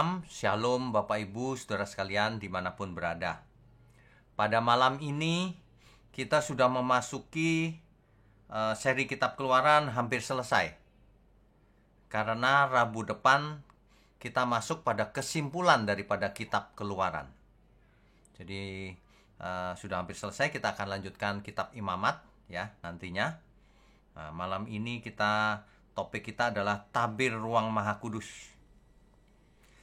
malam, Shalom Bapak Ibu, Saudara sekalian dimanapun berada. Pada malam ini kita sudah memasuki seri Kitab Keluaran hampir selesai. Karena Rabu depan kita masuk pada kesimpulan daripada Kitab Keluaran. Jadi sudah hampir selesai, kita akan lanjutkan Kitab Imamat ya nantinya. Malam ini topik kita adalah tabir ruang Maha Kudus.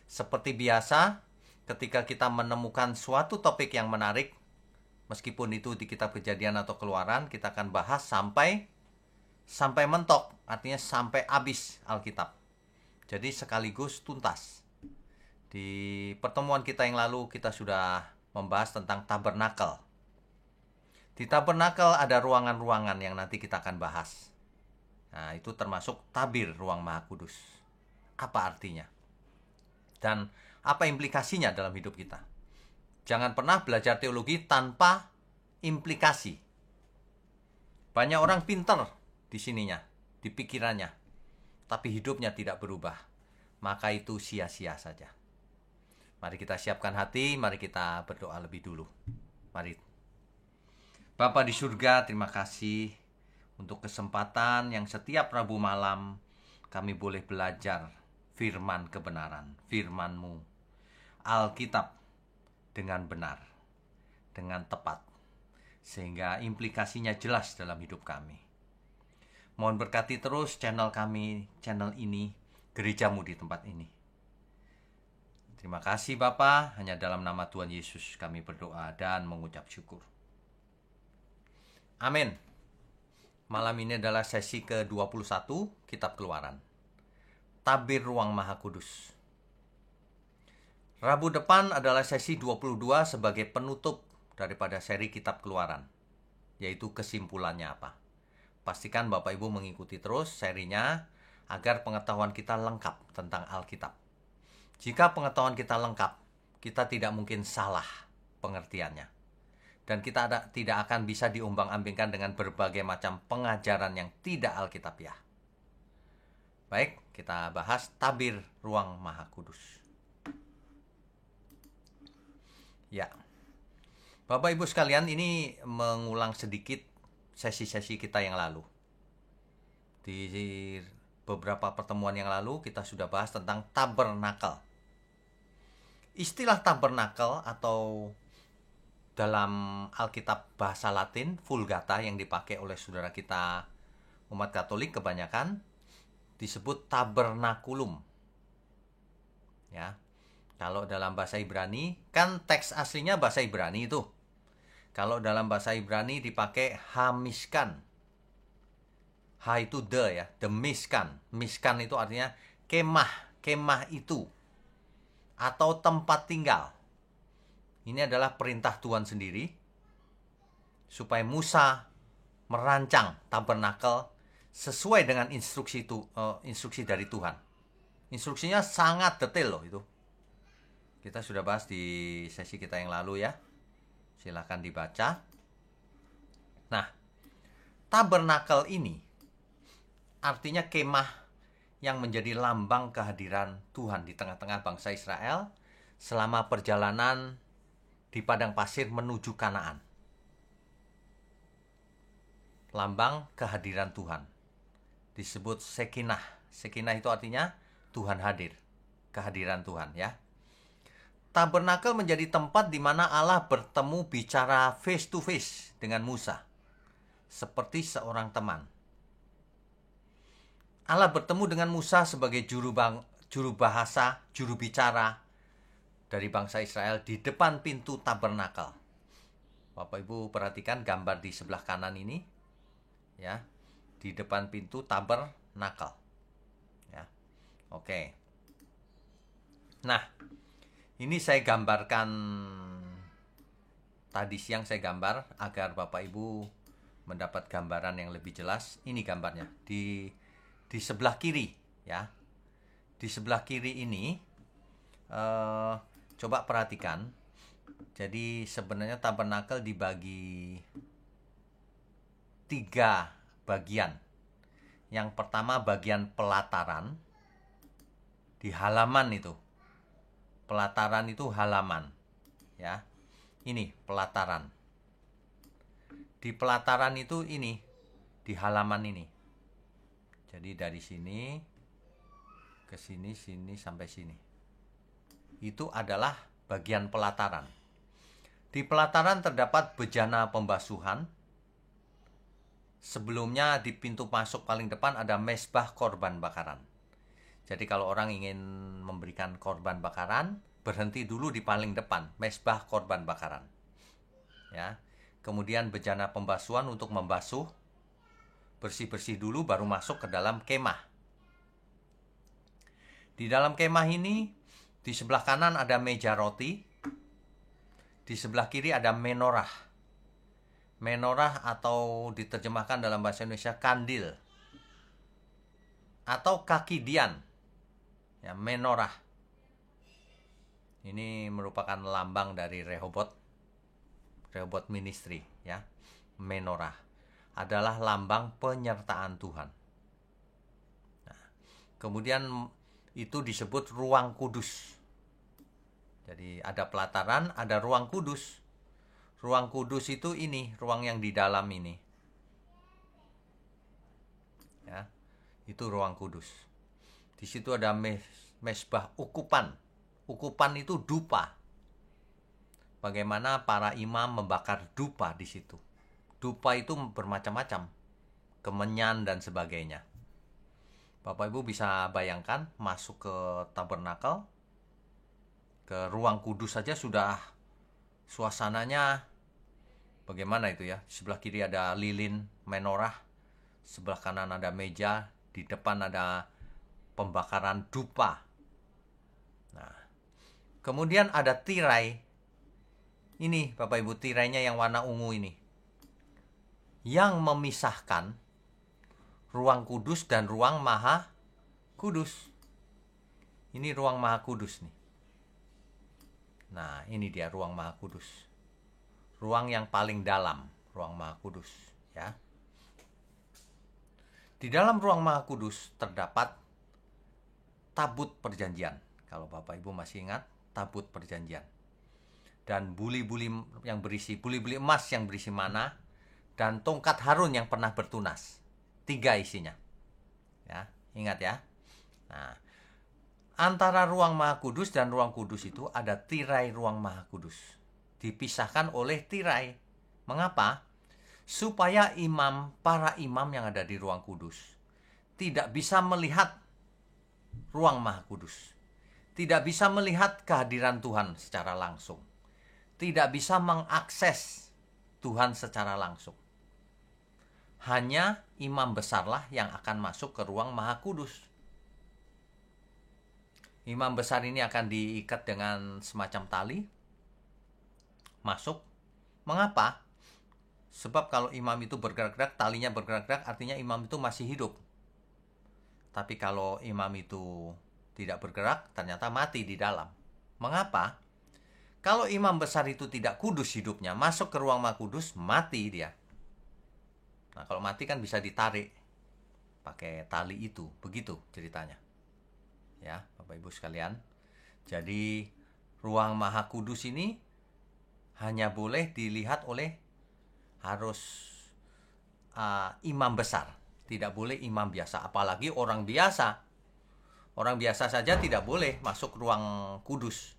Seperti biasa, ketika kita menemukan suatu topik yang menarik, meskipun itu di kitab Kejadian atau Keluaran, kita akan bahas sampai mentok, artinya sampai habis Alkitab. Jadi sekaligus tuntas. Di pertemuan kita yang lalu, kita sudah membahas tentang tabernakel. Di tabernakel ada ruangan-ruangan yang nanti kita akan bahas. Nah, itu termasuk tabir ruang Maha Kudus. Apa artinya? Dan apa implikasinya dalam hidup kita? Jangan pernah belajar teologi tanpa implikasi. Banyak orang pintar di sininya, di pikirannya, tapi hidupnya tidak berubah. Maka itu sia-sia saja. Mari kita siapkan hati, mari kita berdoa lebih dulu. Mari. Bapa di surga, terima kasih untuk kesempatan yang setiap Rabu malam kami boleh belajar firman kebenaran, firman-Mu, Alkitab dengan benar, dengan tepat, sehingga implikasinya jelas dalam hidup kami. Mohon berkati terus channel kami, channel ini, gereja-Mu di tempat ini. Terima kasih Bapa, hanya dalam nama Tuhan Yesus kami berdoa dan mengucap syukur. Amin. Malam ini adalah sesi ke-21 Kitab Keluaran. Tabir ruang Maha Kudus. Rabu depan adalah sesi 22 sebagai penutup daripada seri Kitab Keluaran, yaitu kesimpulannya apa. Pastikan Bapak Ibu mengikuti terus serinya agar pengetahuan kita lengkap tentang Alkitab. Jika pengetahuan kita lengkap, kita tidak mungkin salah pengertiannya. Dan kita tidak akan bisa diombang-ambingkan dengan berbagai macam pengajaran yang tidak Alkitabiah. Baik, kita bahas tabir ruang Maha Kudus. Ya, Bapak Ibu sekalian, ini mengulang sedikit sesi-sesi kita yang lalu. Di beberapa pertemuan yang lalu kita sudah bahas tentang tabernakel. Istilah tabernakel atau dalam Alkitab bahasa Latin, Vulgata, yang dipakai oleh saudara kita umat Katolik kebanyakan, disebut tabernakulum. Ya. Kalau dalam bahasa Ibrani, kan teks aslinya bahasa Ibrani itu. Kalau dalam bahasa Ibrani dipakai hamiskan. Ha itu ya, the miskan. Miskan itu artinya kemah, kemah itu. Atau tempat tinggal. Ini adalah perintah Tuhan sendiri supaya Musa merancang tabernakel sesuai dengan instruksi dari Tuhan. Instruksinya sangat detail loh itu. Kita sudah bahas di sesi kita yang lalu ya. Silakan dibaca. Nah, tabernakel ini artinya kemah yang menjadi lambang kehadiran Tuhan di tengah-tengah bangsa Israel selama perjalanan di padang pasir menuju Kanaan. Lambang kehadiran Tuhan. Disebut Shekinah. Shekinah itu artinya Tuhan hadir. Kehadiran Tuhan ya. Tabernakel menjadi tempat di mana Allah bertemu bicara face to face dengan Musa. Seperti seorang teman. Allah bertemu dengan Musa sebagai juru bahasa, juru bicara dari bangsa Israel di depan pintu tabernakel. Bapak Ibu perhatikan gambar di sebelah kanan ini. Ya, di depan pintu tabernakel. Ya. Oke. Nah, ini saya gambarkan tadi siang saya gambar agar Bapak Ibu mendapat gambaran yang lebih jelas. Ini gambarnya di sebelah kiri ya. Di sebelah kiri ini coba perhatikan. Jadi sebenarnya tabernakel dibagi 3 bagian. Yang pertama bagian pelataran di halaman itu. Pelataran itu halaman, ya. Ini pelataran. Di pelataran itu ini, di halaman ini. Jadi dari sini ke sini, sini sampai sini. Itu adalah bagian pelataran. Di pelataran terdapat bejana pembasuhan. Sebelumnya di pintu masuk paling depan ada mezbah korban bakaran. Jadi kalau orang ingin memberikan korban bakaran, berhenti dulu di paling depan, mezbah korban bakaran. Ya. Kemudian bejana pembasuhan untuk membasuh, bersih-bersih dulu baru masuk ke dalam kemah. Di dalam kemah ini, di sebelah kanan ada meja roti, di sebelah kiri ada menorah. Menorah atau diterjemahkan dalam bahasa Indonesia kandil atau kaki dian. Ya, menorah. Ini merupakan lambang dari Rehobot ministry, ya. Menorah adalah lambang penyertaan Tuhan. Nah, kemudian itu disebut ruang kudus. Jadi ada pelataran, ada ruang kudus. Ruang kudus itu ini, ruang yang di dalam ini. Ya. Itu ruang kudus. Di situ ada mezbah ukupan. Ukupan itu dupa. Bagaimana para imam membakar dupa di situ. Dupa itu bermacam-macam. Kemenyan dan sebagainya. Bapak Ibu bisa bayangkan masuk ke tabernakel, ke ruang kudus saja sudah suasananya bagaimana itu ya. Di sebelah kiri ada lilin menorah, sebelah kanan ada meja, di depan ada pembakaran dupa. Nah, kemudian ada tirai. Ini Bapak Ibu, tirainya yang warna ungu ini, yang memisahkan ruang kudus dan ruang maha kudus. Ini ruang maha kudus nih. Nah, ini dia ruang maha kudus. Ruang yang paling dalam, ruang maha kudus, ya. Di dalam ruang maha kudus terdapat tabut perjanjian. Kalau Bapak Ibu masih ingat, tabut perjanjian. Dan buli-buli yang berisi, buli-buli emas yang berisi mana, dan tongkat Harun yang pernah bertunas. 3 isinya. Ya, ingat ya. Nah, antara ruang maha kudus dan ruang kudus itu ada tirai ruang maha kudus. Dipisahkan oleh tirai. Mengapa? Supaya para imam yang ada di ruang kudus tidak bisa melihat ruang maha kudus. Tidak bisa melihat kehadiran Tuhan secara langsung. Tidak bisa mengakses Tuhan secara langsung. Hanya imam besarlah yang akan masuk ke ruang maha kudus. Imam besar ini akan diikat dengan semacam tali. Masuk. Mengapa? Sebab kalau imam itu bergerak-gerak, talinya bergerak-gerak, artinya imam itu masih hidup. Tapi kalau imam itu tidak bergerak, ternyata mati di dalam. Mengapa? Kalau imam besar itu tidak kudus hidupnya, masuk ke ruang maha kudus, mati dia. Nah, kalau mati kan bisa ditarik pakai tali itu. Begitu ceritanya. Ya, Bapak Ibu sekalian. Jadi, ruang maha kudus ini hanya boleh dilihat oleh harus imam besar. Tidak boleh imam biasa, apalagi orang biasa. Orang biasa saja tidak boleh masuk ruang kudus.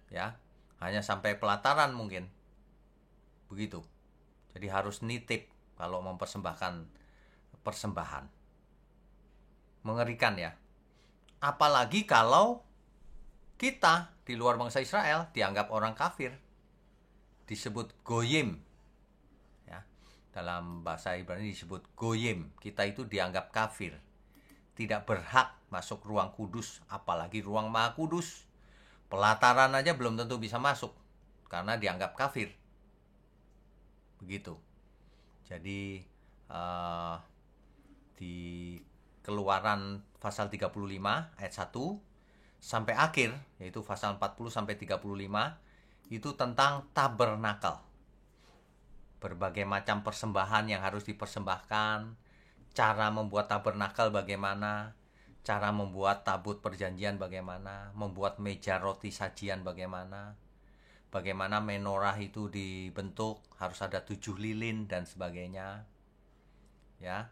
Ya, hanya sampai pelataran mungkin. Begitu. Jadi harus nitip kalau mempersembahkan persembahan. Mengerikan ya. Apalagi kalau kita di luar bangsa Israel dianggap orang kafir. Disebut goyim. Ya, dalam bahasa Ibrani disebut goyim. Kita itu dianggap kafir. Tidak berhak masuk ruang kudus, apalagi ruang maha kudus. Pelataran aja belum tentu bisa masuk karena dianggap kafir. Begitu. Jadi di Keluaran pasal 35 ayat 1 sampai akhir, yaitu pasal 40 sampai 35, itu tentang tabernakel. Berbagai macam persembahan yang harus dipersembahkan, cara membuat tabernakel bagaimana, cara membuat tabut perjanjian bagaimana, membuat meja roti sajian bagaimana, bagaimana menorah itu dibentuk, harus ada 7 lilin dan sebagainya. Ya,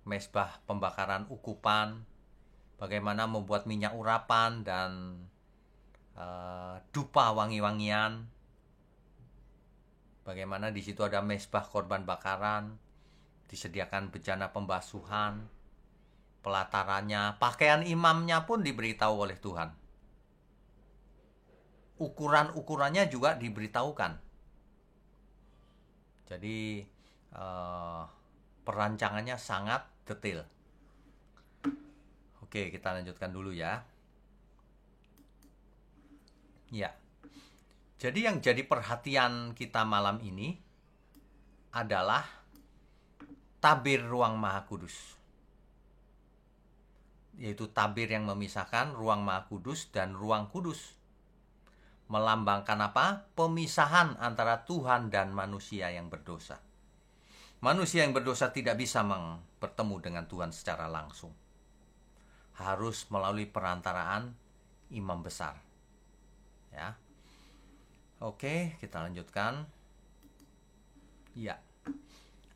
mezbah pembakaran ukupan, bagaimana membuat minyak urapan dan dupa wangi-wangian. Bagaimana di situ ada mezbah korban bakaran, disediakan bejana pembasuhan, pelatarannya, pakaian imamnya pun diberitahu oleh Tuhan. Ukuran-ukurannya juga diberitahukan. Jadi perancangannya sangat detail. Oke, kita lanjutkan dulu ya. Ya. Jadi yang jadi perhatian kita malam ini adalah tabir ruang Maha Kudus. Yaitu tabir yang memisahkan ruang Maha Kudus dan ruang kudus. Melambangkan apa? Pemisahan antara Tuhan dan manusia yang berdosa. Manusia yang berdosa tidak bisa bertemu dengan Tuhan secara langsung. Harus melalui perantaraan imam besar. Ya. Oke, kita lanjutkan. Ya.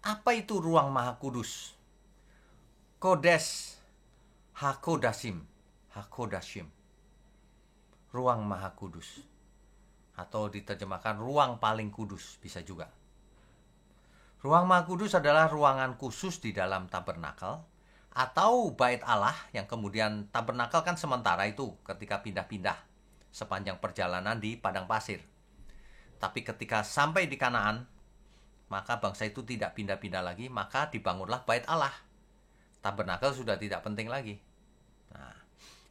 Apa itu ruang Maha Kudus? Kodes Hakodashim. Ruang Maha Kudus. Atau diterjemahkan ruang paling kudus bisa juga. Ruang Maha Kudus adalah ruangan khusus di dalam tabernakel atau bait Allah yang kemudian tabernakel kan sementara itu ketika pindah-pindah sepanjang perjalanan di padang pasir. Tapi ketika sampai di Kanaan, maka bangsa itu tidak pindah-pindah lagi, maka dibangunlah bait Allah. Tabernakel sudah tidak penting lagi. Nah,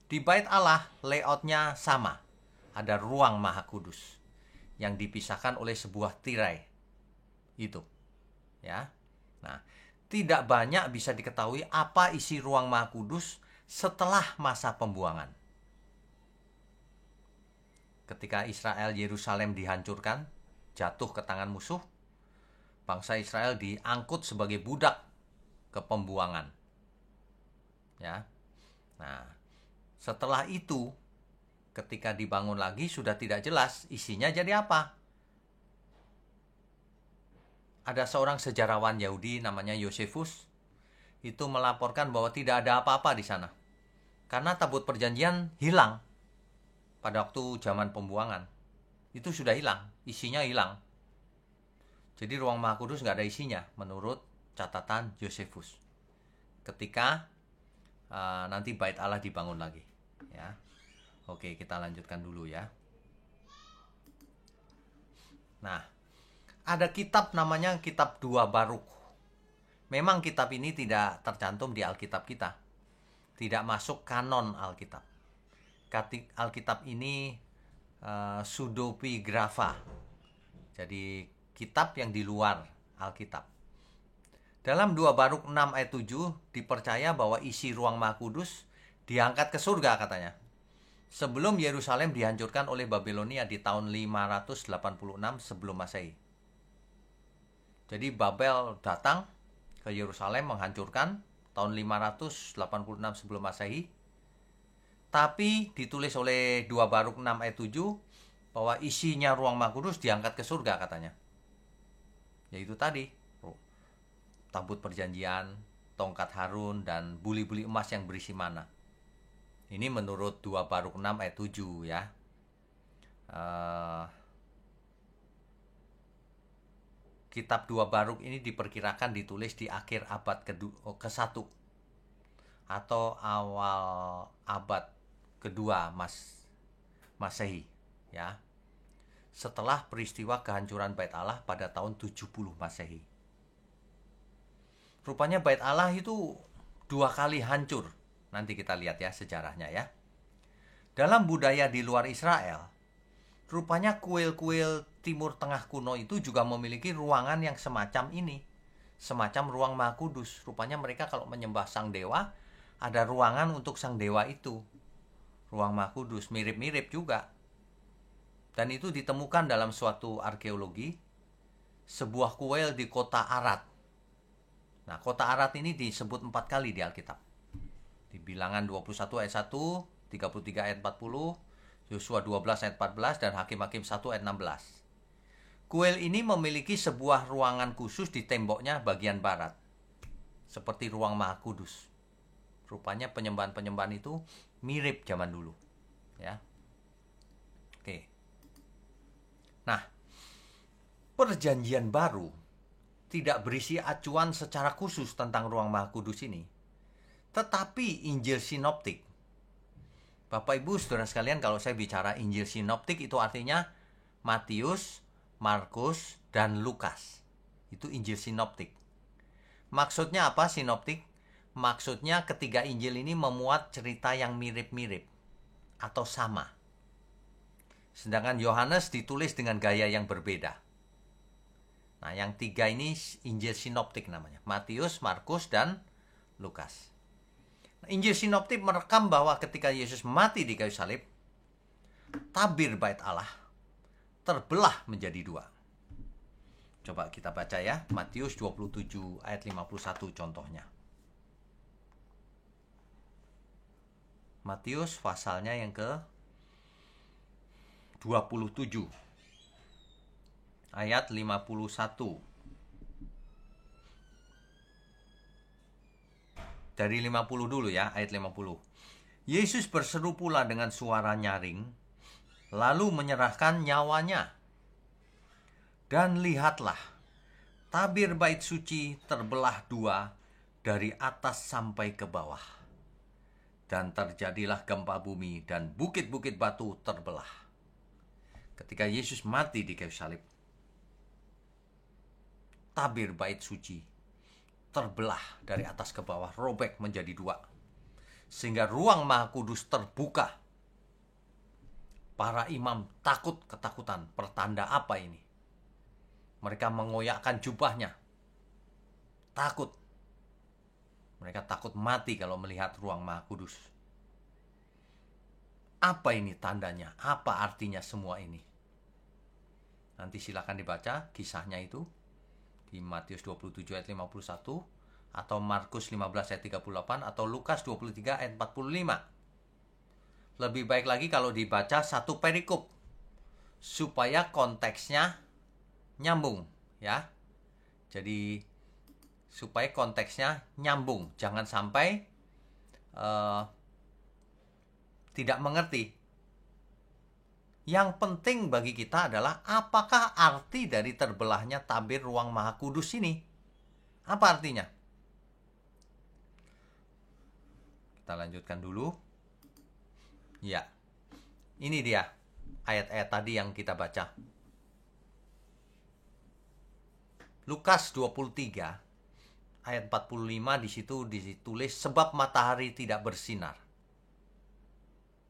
di bait Allah layoutnya sama. Ada ruang Maha Kudus yang dipisahkan oleh sebuah tirai. Itu. Ya. Nah, tidak banyak bisa diketahui apa isi ruang Maha Kudus setelah masa pembuangan. Ketika Israel Yerusalem dihancurkan, jatuh ke tangan musuh, bangsa Israel diangkut sebagai budak ke pembuangan. Ya. Nah, setelah itu ketika dibangun lagi sudah tidak jelas isinya jadi apa. Ada seorang sejarawan Yahudi namanya Yosefus itu melaporkan bahwa tidak ada apa-apa di sana. Karena tabut perjanjian hilang. Pada waktu zaman pembuangan itu sudah hilang, isinya hilang. Jadi ruang Maha Kudus nggak ada isinya menurut catatan Yosefus. Ketika nanti bait Allah dibangun lagi, ya. Oke, kita lanjutkan dulu ya. Nah, ada kitab namanya Kitab 2 Baruk. Memang kitab ini tidak tercantum di Alkitab kita, tidak masuk kanon Alkitab. Alkitab ini pseudepigrafa. Jadi kitab yang di luar Alkitab. Dalam 2 Baruk 6 ayat 7 dipercaya bahwa isi ruang Maha Kudus diangkat ke surga katanya. Sebelum Yerusalem dihancurkan oleh Babilonia di tahun 586 sebelum Masehi. Jadi Babel datang ke Yerusalem menghancurkan tahun 586 sebelum Masehi. Tapi ditulis oleh 2 Baruk 6 ayat 7 bahwa isinya ruang Maha Kudus diangkat ke surga katanya. Yaitu tadi tabut perjanjian, tongkat Harun, dan buli-buli emas yang berisi mana. Ini menurut 2 Baruk 6 ayat 7 ya. Kitab 2 Baruk ini diperkirakan ditulis di akhir abad ke-1 atau awal abad kedua Masehi ya. Setelah peristiwa kehancuran Bait Allah pada tahun 70 Masehi. Rupanya Bait Allah itu 2 kali hancur. Nanti kita lihat ya sejarahnya ya. Dalam budaya di luar Israel, rupanya kuil-kuil Timur Tengah kuno itu juga memiliki ruangan yang semacam ini. Semacam ruang Maha Kudus. Rupanya mereka kalau menyembah sang dewa, ada ruangan untuk sang dewa itu. Ruang Maha Kudus mirip-mirip juga. Dan itu ditemukan dalam suatu arkeologi, sebuah kuil di kota Arad. Nah, kota Arad ini disebut 4 kali di Alkitab. Di Bilangan 21 ayat 1, 33 ayat 40, Yosua 12 ayat 14, dan Hakim-Hakim 1 ayat 16. Kuil ini memiliki sebuah ruangan khusus di temboknya bagian barat, seperti ruang Maha Kudus. Rupanya penyembahan-penyembahan itu mirip zaman dulu, ya. Oke. Nah, Perjanjian Baru tidak berisi acuan secara khusus tentang ruang Maha Kudus ini, tetapi Injil sinoptik. Bapak Ibu Saudara sekalian, kalau saya bicara Injil sinoptik itu artinya Matius, Markus, dan Lukas. Itu Injil sinoptik. Maksudnya apa sinoptik? Maksudnya ketiga Injil ini memuat cerita yang mirip-mirip atau sama. Sedangkan Yohanes ditulis dengan gaya yang berbeda. Nah, yang tiga ini Injil sinoptik namanya. Matius, Markus, dan Lukas. Injil sinoptik merekam bahwa ketika Yesus mati di kayu salib, tabir bait Allah terbelah menjadi dua. Coba kita baca ya, Matius 27 ayat 51 contohnya. Matius pasalnya yang ke 27 ayat 51. Dari 50 dulu ya, ayat 50. Yesus berseru pula dengan suara nyaring, lalu menyerahkan nyawanya. Dan lihatlah, tabir bait suci terbelah dua dari atas sampai ke bawah. Dan terjadilah gempa bumi dan bukit-bukit batu terbelah. Ketika Yesus mati di kayu salib, tabir bait suci terbelah dari atas ke bawah, robek menjadi dua. Sehingga ruang Maha Kudus terbuka. Para imam takut ketakutan, pertanda apa ini? Mereka mengoyakkan jubahnya. Takut. Mereka takut mati kalau melihat ruang Maha Kudus. Apa ini tandanya? Apa artinya semua ini? Nanti silakan dibaca kisahnya itu di Matius 27 ayat 51 atau Markus 15 ayat 38 atau Lukas 23 ayat 45. Lebih baik lagi kalau dibaca satu perikop supaya konteksnya nyambung, ya. Jadi supaya konteksnya nyambung, jangan sampai tidak mengerti. Yang penting bagi kita adalah apakah arti dari terbelahnya tabir ruang Maha Kudus ini? Apa artinya? Kita lanjutkan dulu. Ya, ini dia ayat-ayat tadi yang kita baca. Lukas 23 ayat 45 di situ ditulis sebab matahari tidak bersinar.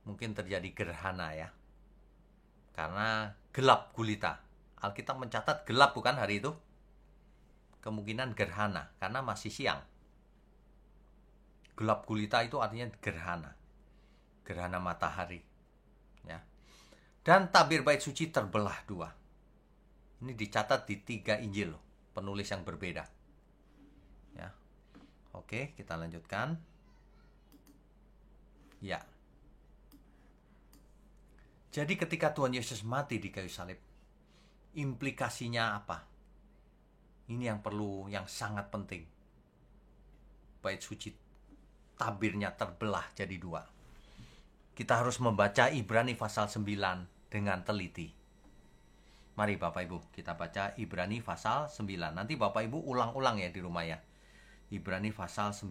Mungkin terjadi gerhana ya. Karena gelap gulita. Alkitab mencatat gelap bukan hari itu? Kemungkinan gerhana karena masih siang. Gelap gulita itu artinya gerhana. Gerhana matahari. Ya. Dan tabir bait suci terbelah dua. Ini dicatat di 3 Injil, penulis yang berbeda. Ya. Oke, kita lanjutkan. Ya. Jadi ketika Tuhan Yesus mati di kayu salib, implikasinya apa? Ini yang sangat penting. Bait suci tabirnya terbelah jadi dua. Kita harus membaca Ibrani pasal 9 dengan teliti. Mari Bapak Ibu, kita baca Ibrani pasal 9. Nanti Bapak Ibu ulang-ulang ya di rumah ya. Ibrani pasal 9.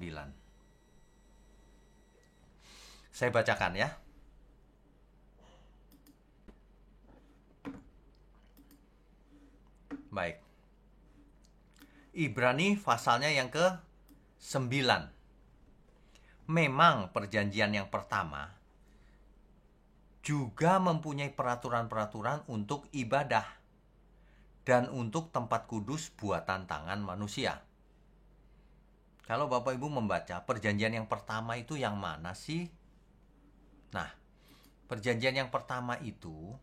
Saya bacakan ya. Baik. Ibrani pasalnya yang ke-9. Memang perjanjian yang pertama juga mempunyai peraturan-peraturan untuk ibadah dan untuk tempat kudus buatan tangan manusia. Kalau Bapak Ibu membaca perjanjian yang pertama itu yang mana sih? Nah, perjanjian yang pertama itu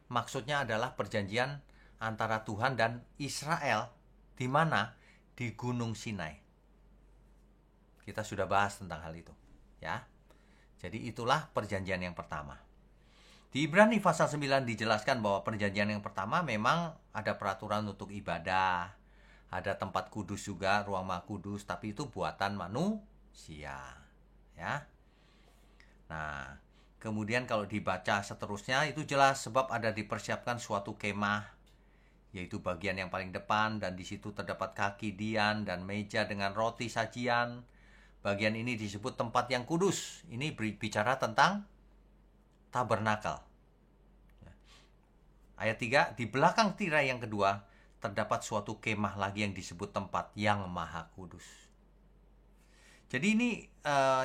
maksudnya adalah perjanjian antara Tuhan dan Israel. Di mana? Di Gunung Sinai. Kita sudah bahas tentang hal itu, ya. Jadi itulah perjanjian yang pertama. Di Ibrani pasal 9 dijelaskan bahwa perjanjian yang pertama memang ada peraturan untuk ibadah, ada tempat kudus juga, ruang maha kudus, tapi itu buatan manusia, ya. Nah, kemudian kalau dibaca seterusnya itu jelas sebab ada dipersiapkan suatu kemah, yaitu bagian yang paling depan, dan di situ terdapat kaki dian dan meja dengan roti sajian. Bagian ini disebut tempat yang kudus. Ini bicara tentang tabernakel. Ayat 3, di belakang tirai yang kedua terdapat suatu kemah lagi yang disebut tempat yang maha kudus. Jadi ini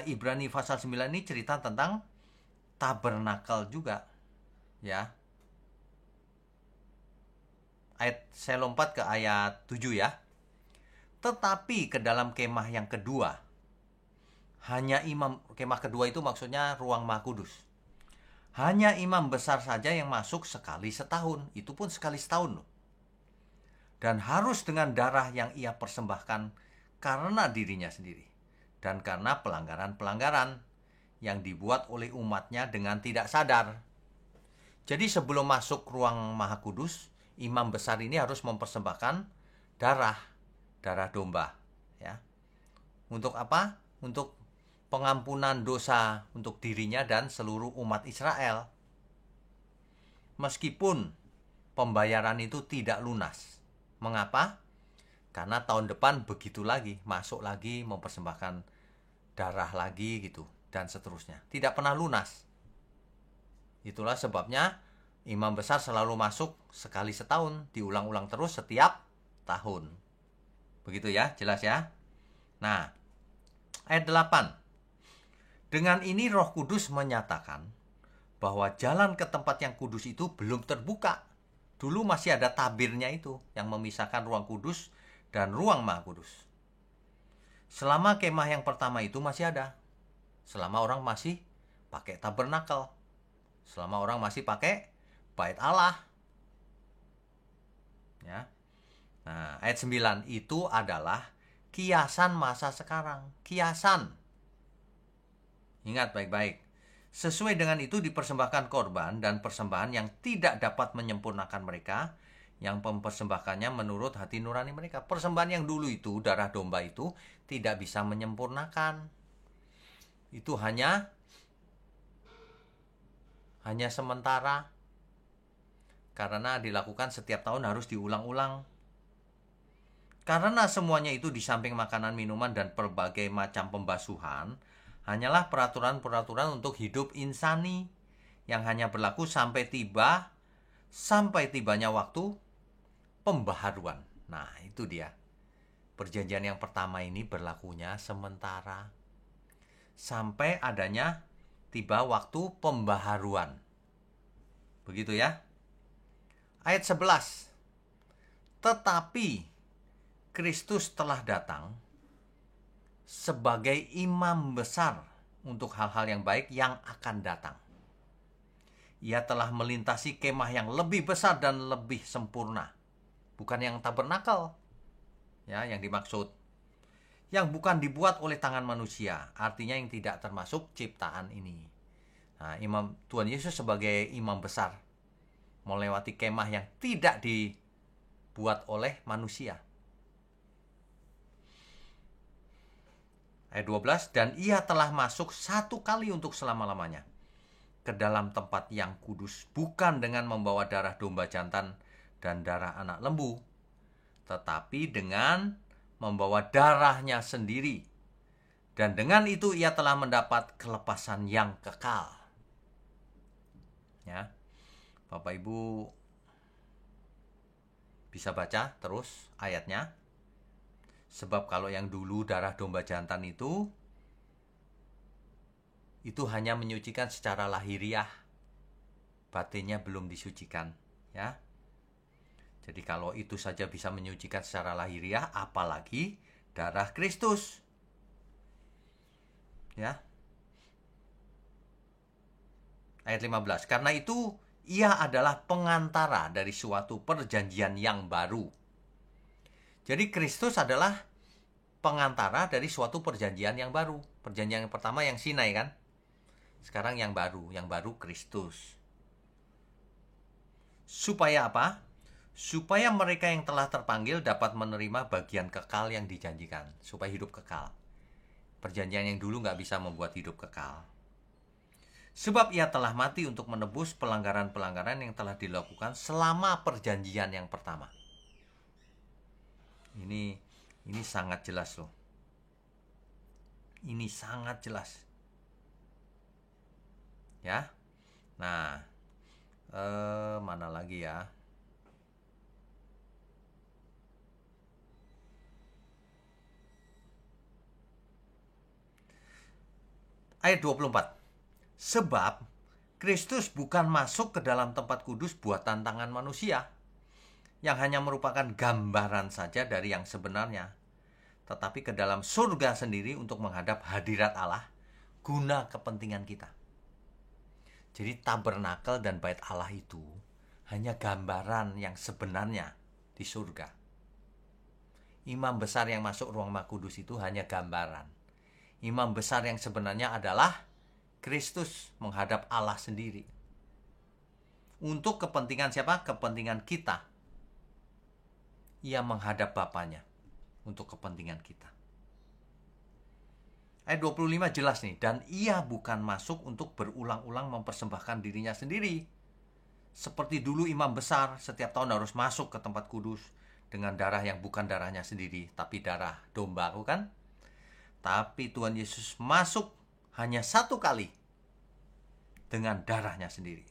Ibrani pasal 9 ini cerita tentang tabernakel juga, ya. Saya lompat ke ayat 7 ya. Tetapi ke dalam kemah yang kedua, hanya imam, kemah kedua itu maksudnya ruang maha kudus. Hanya imam besar saja yang masuk sekali setahun. Itu pun sekali setahun loh. Dan harus dengan darah yang ia persembahkan karena dirinya sendiri. Dan karena pelanggaran-pelanggaran yang dibuat oleh umatnya dengan tidak sadar. Jadi sebelum masuk ruang maha kudus, imam besar ini harus mempersembahkan darah domba. Ya. Untuk apa? Untuk pengampunan dosa untuk dirinya dan seluruh umat Israel. Meskipun pembayaran itu tidak lunas. Mengapa? Karena tahun depan begitu lagi, masuk lagi, mempersembahkan darah lagi gitu, dan seterusnya. Tidak pernah lunas. Itulah sebabnya imam besar selalu masuk sekali setahun, diulang-ulang terus setiap tahun. Begitu ya, jelas ya. Nah, ayat 8. Dengan ini Roh Kudus menyatakan bahwa jalan ke tempat yang kudus itu belum terbuka. Dulu masih ada tabirnya itu yang memisahkan ruang kudus dan ruang maha kudus. Selama kemah yang pertama itu masih ada. Selama orang masih pakai tabernakel. Selama orang masih pakai bait Allah. Ya. Nah, ayat 9 itu adalah kiasan masa sekarang. Kiasan. Ingat baik-baik. Sesuai dengan itu dipersembahkan korban dan persembahan yang tidak dapat menyempurnakan mereka, yang mempersembahkannya menurut hati nurani mereka. Persembahan yang dulu itu, darah domba itu, tidak bisa menyempurnakan. Itu hanya sementara. Karena dilakukan setiap tahun harus diulang-ulang. Karena semuanya itu di samping makanan, minuman, dan berbagai macam pembasuhan, hanyalah peraturan-peraturan untuk hidup insani yang hanya berlaku sampai tibanya waktu pembaharuan. Nah, itu dia. Perjanjian yang pertama ini berlakunya sementara sampai adanya tiba waktu pembaharuan. Begitu ya. Ayat 11. Tetapi Kristus telah datang sebagai imam besar untuk hal-hal yang baik yang akan datang. Ia telah melintasi kemah yang lebih besar dan lebih sempurna. Bukan yang tabernakel, ya, yang dimaksud. Yang bukan dibuat oleh tangan manusia, artinya yang tidak termasuk ciptaan ini. Nah, Tuhan Yesus sebagai imam besar melewati kemah yang tidak dibuat oleh manusia. Ayat 12, dan ia telah masuk satu kali untuk selama-lamanya ke dalam tempat yang kudus, bukan dengan membawa darah domba jantan dan darah anak lembu, tetapi dengan membawa darahnya sendiri. Dan dengan itu ia telah mendapat kelepasan yang kekal. Ya, Bapak Ibu bisa baca terus ayatnya. Sebab kalau yang dulu darah domba jantan itu hanya menyucikan secara lahiriah. Batinnya belum disucikan, ya. Jadi kalau itu saja bisa menyucikan secara lahiriah, apalagi darah Kristus. Ya. Ayat 15. Karena itu ia adalah pengantara dari suatu perjanjian yang baru. Jadi Kristus adalah pengantara dari suatu perjanjian yang baru. Perjanjian yang pertama yang Sinai kan? Sekarang yang baru Kristus. Supaya apa? Supaya mereka yang telah terpanggil dapat menerima bagian kekal yang dijanjikan. Supaya hidup kekal. Perjanjian yang dulu nggak bisa membuat hidup kekal. Sebab ia telah mati untuk menebus pelanggaran-pelanggaran yang telah dilakukan selama perjanjian yang pertama. Ini sangat jelas loh. Ini sangat jelas. Ya. Nah, mana lagi ya? Ayat 24. Sebab Kristus bukan masuk ke dalam tempat kudus buatan tangan manusia, yang hanya merupakan gambaran saja dari yang sebenarnya, tetapi ke dalam surga sendiri untuk menghadap hadirat Allah, guna kepentingan kita. Jadi tabernakel dan bait Allah itu hanya gambaran yang sebenarnya di surga. Imam besar yang masuk ruang Maha Kudus itu hanya gambaran. Imam besar yang sebenarnya adalah Kristus menghadap Allah sendiri. Untuk kepentingan siapa? Kepentingan kita. Ia menghadap Bapanya untuk kepentingan kita. Ayat 25 jelas nih. Dan ia bukan masuk untuk berulang-ulang mempersembahkan dirinya sendiri. Seperti dulu imam besar setiap tahun harus masuk ke tempat kudus dengan darah yang bukan darahnya sendiri, tapi darah domba, kan? Tapi Tuhan Yesus masuk hanya satu kali dengan darahnya sendiri.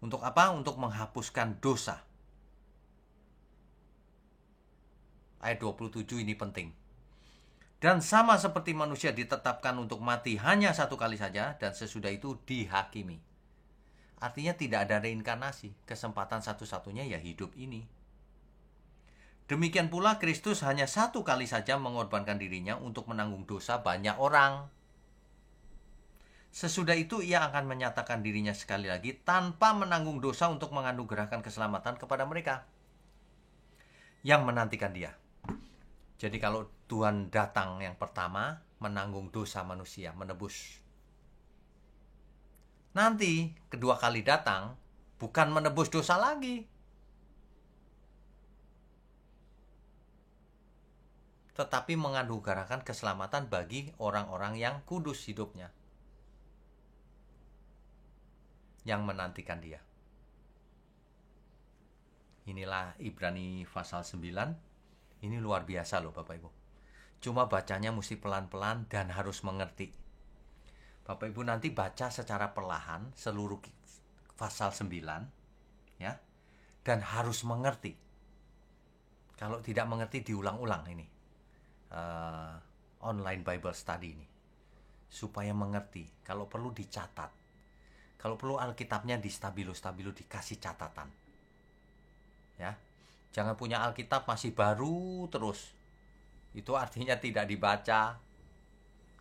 Untuk apa? Untuk menghapuskan dosa. Ayat 27 ini penting. Dan sama seperti manusia ditetapkan untuk mati hanya satu kali saja, dan sesudah itu dihakimi. Artinya tidak ada reinkarnasi. Kesempatan satu-satunya ya hidup ini. Demikian pula Kristus hanya satu kali saja mengorbankan dirinya untuk menanggung dosa banyak orang. Sesudah itu ia akan menyatakan dirinya sekali lagi tanpa menanggung dosa untuk menganugerahkan keselamatan kepada mereka yang menantikan dia. Jadi kalau Tuhan datang yang pertama, menanggung dosa manusia, menebus. Nanti kedua kali datang, bukan menebus dosa lagi, tetapi menganugerahkan keselamatan bagi orang-orang yang kudus hidupnya, yang menantikan dia. Inilah Ibrani pasal 9. Ini luar biasa loh Bapak Ibu. Cuma bacanya mesti pelan-pelan dan harus mengerti. Bapak Ibu nanti baca secara perlahan seluruh pasal 9 ya. Dan harus mengerti. Kalau tidak mengerti diulang-ulang ini. Online Bible Study ini. Supaya mengerti. Kalau perlu dicatat. Kalau perlu Alkitabnya di stabilo-stabilo dikasih catatan. Ya. Jangan punya Alkitab masih baru terus. Itu artinya tidak dibaca.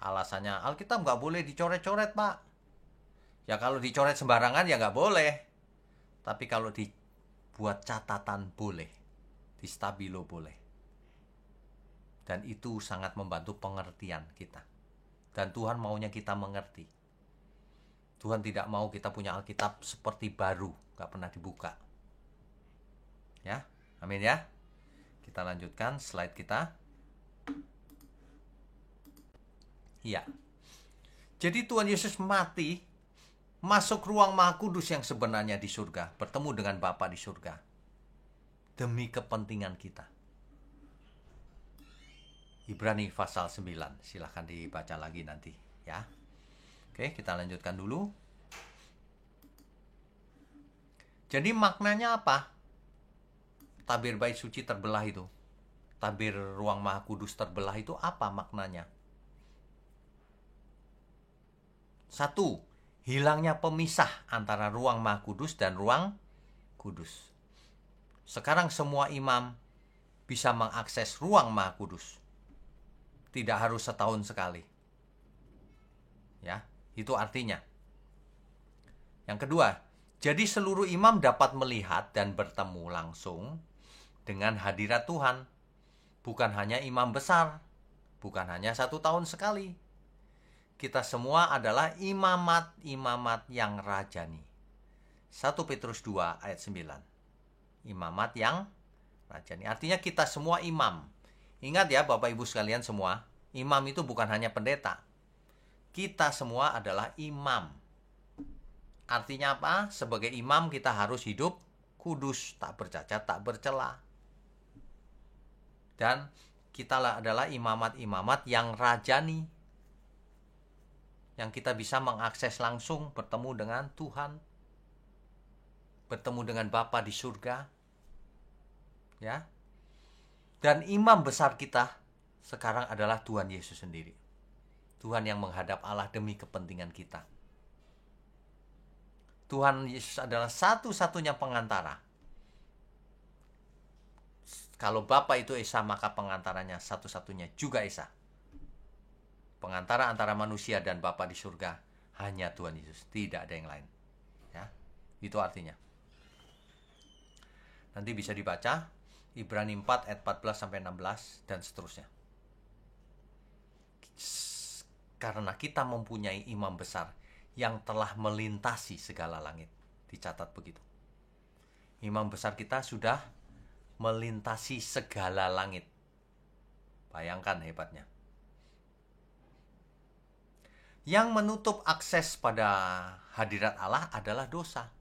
Alasannya Alkitab nggak boleh dicoret-coret, Pak. Ya kalau dicoret sembarangan ya nggak boleh. Tapi kalau dibuat catatan boleh. Di stabilo boleh. Dan itu sangat membantu pengertian kita. Dan Tuhan maunya kita mengerti. Tuhan tidak mau kita punya Alkitab seperti baru, nggak pernah dibuka. Ya. Amin ya. Kita lanjutkan slide kita. Iya. Jadi Tuhan Yesus mati, masuk ruang Maha Kudus yang sebenarnya di surga, bertemu dengan Bapa di surga. Demi kepentingan kita. Ibrani pasal 9. Silahkan dibaca lagi nanti ya. Oke, kita lanjutkan dulu. Jadi maknanya apa? Tabir bait suci terbelah itu, tabir ruang Maha Kudus terbelah itu apa maknanya? 1. Hilangnya pemisah antara ruang Maha Kudus dan ruang kudus. Sekarang semua imam bisa mengakses ruang Maha Kudus. Tidak harus setahun sekali. Ya, itu artinya. Yang kedua, jadi seluruh imam dapat melihat dan bertemu langsung dengan hadirat Tuhan. Bukan hanya imam besar, bukan hanya 1 tahun sekali. Kita semua adalah imamat-imamat yang rajani. 1 Petrus 2 ayat 9. Imamat yang rajani. Artinya kita semua imam. Ingat ya Bapak Ibu sekalian semua, imam itu bukan hanya pendeta. Kita semua adalah imam. Artinya apa? Sebagai imam kita harus hidup kudus, tak bercacat, tak bercela. Dan kita adalah imamat-imamat yang rajani. Yang kita bisa mengakses langsung bertemu dengan Tuhan. Bertemu dengan Bapa di surga. Ya. Dan imam besar kita sekarang adalah Tuhan Yesus sendiri. Tuhan yang menghadap Allah demi kepentingan kita. Tuhan Yesus adalah satu-satunya pengantara. Kalau Bapa itu Esa, maka pengantaranya satu-satunya juga Esa. Pengantara antara manusia dan Bapa di surga hanya Tuhan Yesus, tidak ada yang lain. Ya, itu artinya. Nanti bisa dibaca Ibrani 4 ayat 14 sampai 16 dan seterusnya. Karena kita mempunyai imam besar yang telah melintasi segala langit. Dicatat begitu. Imam besar kita sudah melintasi segala langit. Bayangkan hebatnya. Yang menutup akses pada hadirat Allah adalah dosa.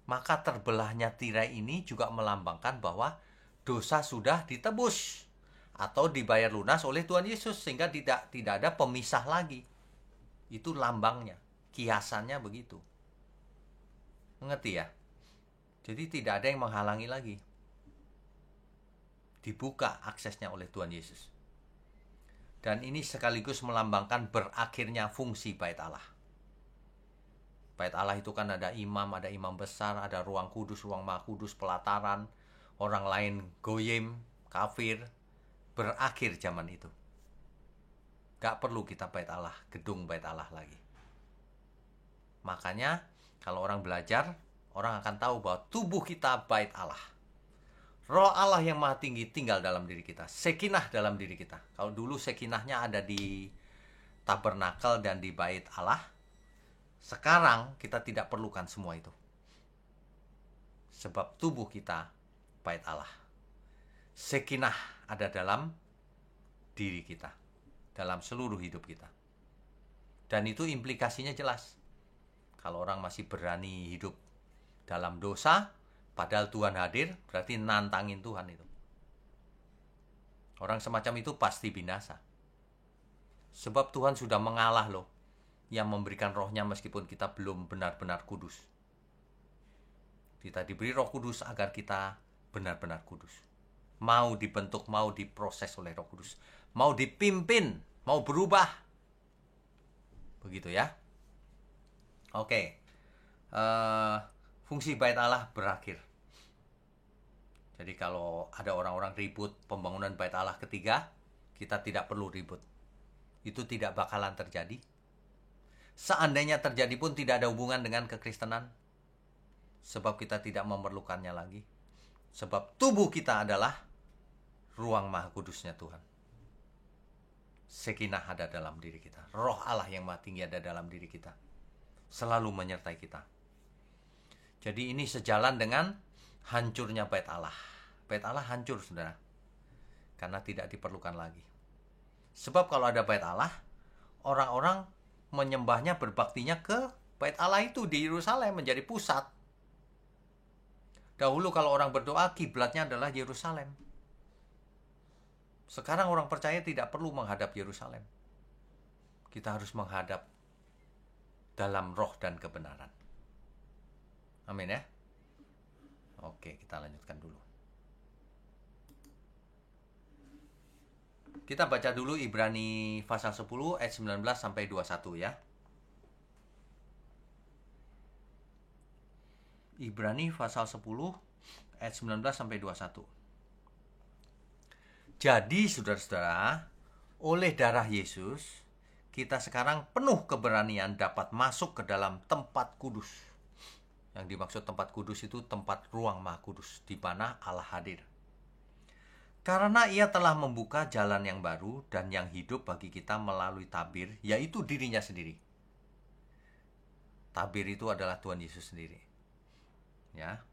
Maka terbelahnya tirai ini juga melambangkan bahwa dosa sudah ditebus atau dibayar lunas oleh Tuhan Yesus, sehingga tidak ada pemisah lagi. Itu lambangnya, kiasannya begitu. Mengerti ya? Jadi tidak ada yang menghalangi lagi. Dibuka aksesnya oleh Tuhan Yesus. Dan ini sekaligus melambangkan berakhirnya fungsi bait Allah. Bait Allah itu kan ada imam besar, ada ruang kudus, ruang maha kudus, pelataran, orang lain goyim, kafir. Berakhir zaman itu. Gak perlu kita bait Allah, gedung bait Allah lagi. Makanya kalau orang belajar, orang akan tahu bahwa tubuh kita bait Allah. Roh Allah yang maha tinggi tinggal dalam diri kita. Sekinah dalam diri kita. Kalau dulu sekinahnya ada di tabernakel dan di bait Allah, sekarang kita tidak perlukan semua itu. Sebab tubuh kita bait Allah. Sekinah ada dalam diri kita, dalam seluruh hidup kita. Dan itu implikasinya jelas. Kalau orang masih berani hidup dalam dosa, padahal Tuhan hadir, berarti nantangin Tuhan itu. Orang semacam itu pasti binasa. Sebab Tuhan sudah mengalah loh, yang memberikan rohnya meskipun kita belum benar-benar kudus. Kita diberi roh kudus agar kita benar-benar kudus. Mau dibentuk, mau diproses oleh Roh Kudus, mau dipimpin, mau berubah. Begitu ya. Oke. Fungsi bait Allah berakhir. Jadi kalau ada orang-orang ribut pembangunan bait Allah ketiga, kita tidak perlu ribut. Itu tidak bakalan terjadi. Seandainya terjadi pun tidak ada hubungan dengan kekristenan. Sebab kita tidak memerlukannya lagi. Sebab tubuh kita adalah ruang maha kudusnya Tuhan. Sekinah ada dalam diri kita. Roh Allah yang maha tinggi ada dalam diri kita. Selalu menyertai kita. Jadi ini sejalan dengan hancurnya bait Allah. Bait Allah hancur, saudara. Karena tidak diperlukan lagi. Sebab kalau ada bait Allah, orang-orang menyembahnya, berbaktinya ke bait Allah itu di Yerusalem menjadi pusat. Dahulu kalau orang berdoa, kiblatnya adalah Yerusalem. Sekarang orang percaya tidak perlu menghadap Yerusalem. Kita harus menghadap dalam roh dan kebenaran. Amin ya. Oke, kita lanjutkan dulu. Kita baca dulu Ibrani pasal 10 ayat 19 sampai 21 ya. Ibrani pasal 10 ayat 19 sampai 21. Jadi saudara-saudara, oleh darah Yesus, kita sekarang penuh keberanian dapat masuk ke dalam tempat kudus. Yang dimaksud tempat kudus itu tempat ruang Maha Kudus, di mana Allah hadir. Karena Ia telah membuka jalan yang baru dan yang hidup bagi kita melalui tabir, yaitu dirinya sendiri. Tabir itu adalah Tuhan Yesus sendiri. Ya.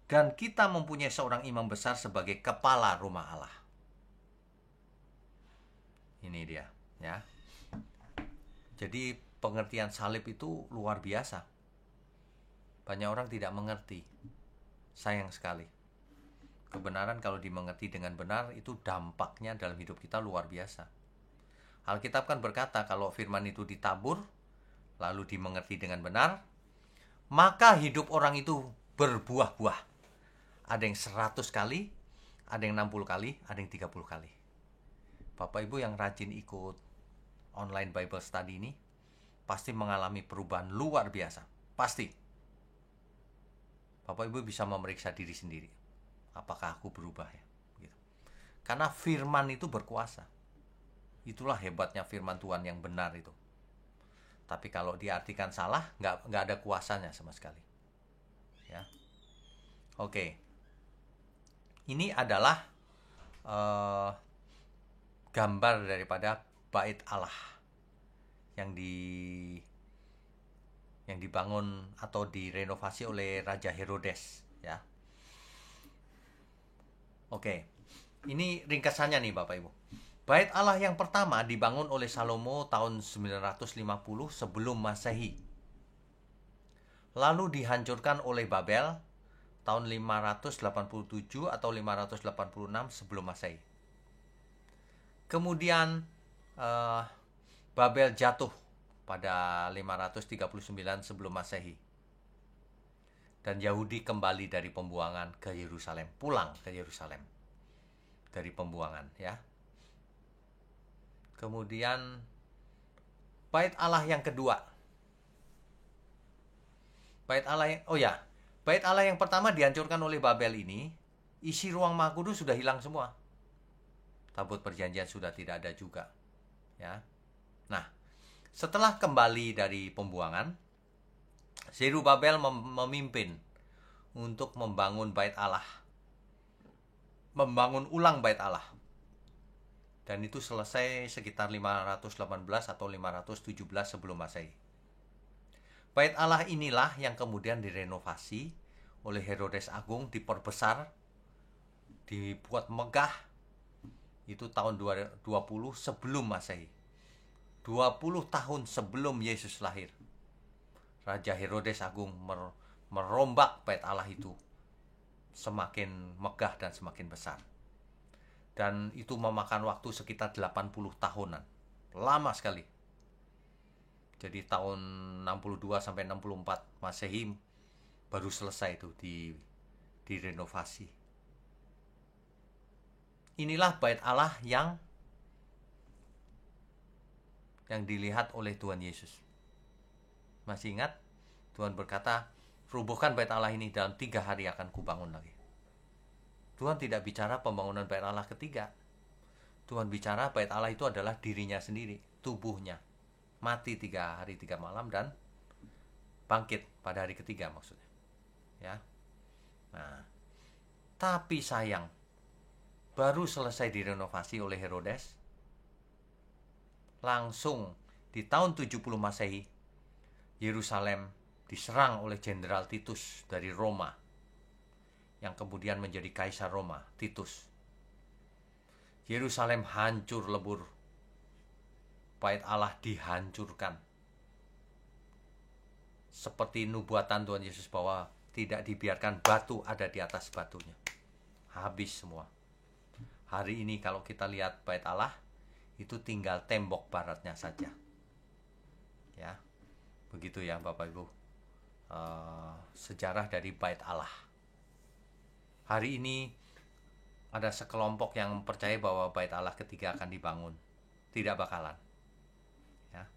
Dan kita mempunyai seorang imam besar sebagai kepala rumah Allah. Ini dia, ya. Jadi pengertian salib itu luar biasa. Banyak orang tidak mengerti. Sayang sekali. Kebenaran kalau dimengerti dengan benar itu dampaknya dalam hidup kita luar biasa. Alkitab kan berkata kalau firman itu ditabur lalu dimengerti dengan benar, maka hidup orang itu berbuah-buah. Ada yang 100 kali, ada yang 60 kali, ada yang 30 kali. Bapak Ibu yang rajin ikut online Bible Study ini pasti mengalami perubahan luar biasa. Pasti. Bapak Ibu bisa memeriksa diri sendiri. Apakah aku berubah ya? Gitu. Karena firman itu berkuasa. Itulah hebatnya firman Tuhan yang benar itu. Tapi kalau diartikan salah, nggak ada kuasanya sama sekali. Ya. Oke. Ini adalah gambar daripada bait Allah yang dibangun atau direnovasi oleh Raja Herodes, ya. Oke. Ini ringkasannya nih Bapak Ibu. Bait Allah yang pertama dibangun oleh Salomo tahun 950 sebelum Masehi. Lalu dihancurkan oleh Babel tahun 587 atau 586 sebelum Masehi. Kemudian Babel jatuh pada 539 sebelum Masehi. Dan Yahudi kembali dari pembuangan ke Yerusalem, pulang ke Yerusalem dari pembuangan, ya. Kemudian bait Allah yang kedua. Bait Allah yang pertama dihancurkan oleh Babel ini, isi ruang Maha Kudus sudah hilang semua. Tabut perjanjian sudah tidak ada juga, ya. Nah, setelah kembali dari pembuangan, Zerubabel memimpin untuk membangun bait Allah. Membangun ulang bait Allah. Dan itu selesai sekitar 518 atau 517 sebelum Masehi. Bait Allah inilah yang kemudian direnovasi oleh Herodes Agung, diperbesar, dibuat megah. Itu tahun 20 sebelum Masehi. 20 tahun sebelum Yesus lahir. Raja Herodes Agung merombak bait Allah itu semakin megah dan semakin besar. Dan itu memakan waktu sekitar 80 tahunan. Lama sekali. Jadi tahun 62 sampai 64 Masehi baru selesai itu direnovasi. Inilah bait Allah yang dilihat oleh Tuhan Yesus. Masih ingat? Tuhan berkata, "Rubuhkan bait Allah ini, dalam 3 hari akan kubangun lagi." Tuhan tidak bicara pembangunan bait Allah ketiga. Tuhan bicara bait Allah itu adalah dirinya sendiri, tubuhnya. Mati 3 hari 3 malam dan bangkit pada hari ketiga maksudnya. Ya. Nah, tapi sayang, baru selesai direnovasi oleh Herodes. Langsung di tahun 70 Masehi, Yerusalem diserang oleh Jenderal Titus dari Roma, yang kemudian menjadi Kaisar Roma, Titus. Yerusalem hancur lebur. Bait Allah dihancurkan. Seperti nubuatan Tuhan Yesus bahwa tidak dibiarkan batu ada di atas batunya. Habis semua. Hari ini kalau kita lihat bait Allah, itu tinggal tembok baratnya saja. Ya, begitu ya Bapak Ibu. Sejarah dari bait Allah. Hari ini ada sekelompok yang percaya bahwa bait Allah ketiga akan dibangun. Tidak bakalan. Ya.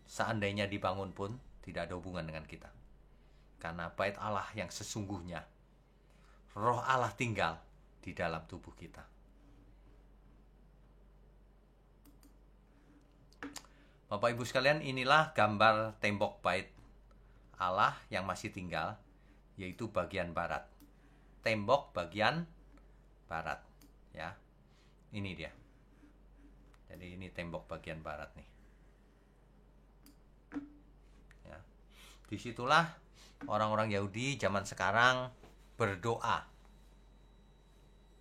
Seandainya dibangun pun tidak ada hubungan dengan kita. Karena bait Allah yang sesungguhnya, Roh Allah tinggal di dalam tubuh kita. Bapak Ibu sekalian, inilah gambar tembok bait Allah yang masih tinggal, yaitu bagian barat. Tembok bagian barat, ya. Ini dia. Jadi ini tembok bagian barat nih. Ya. Disitulah orang-orang Yahudi zaman sekarang berdoa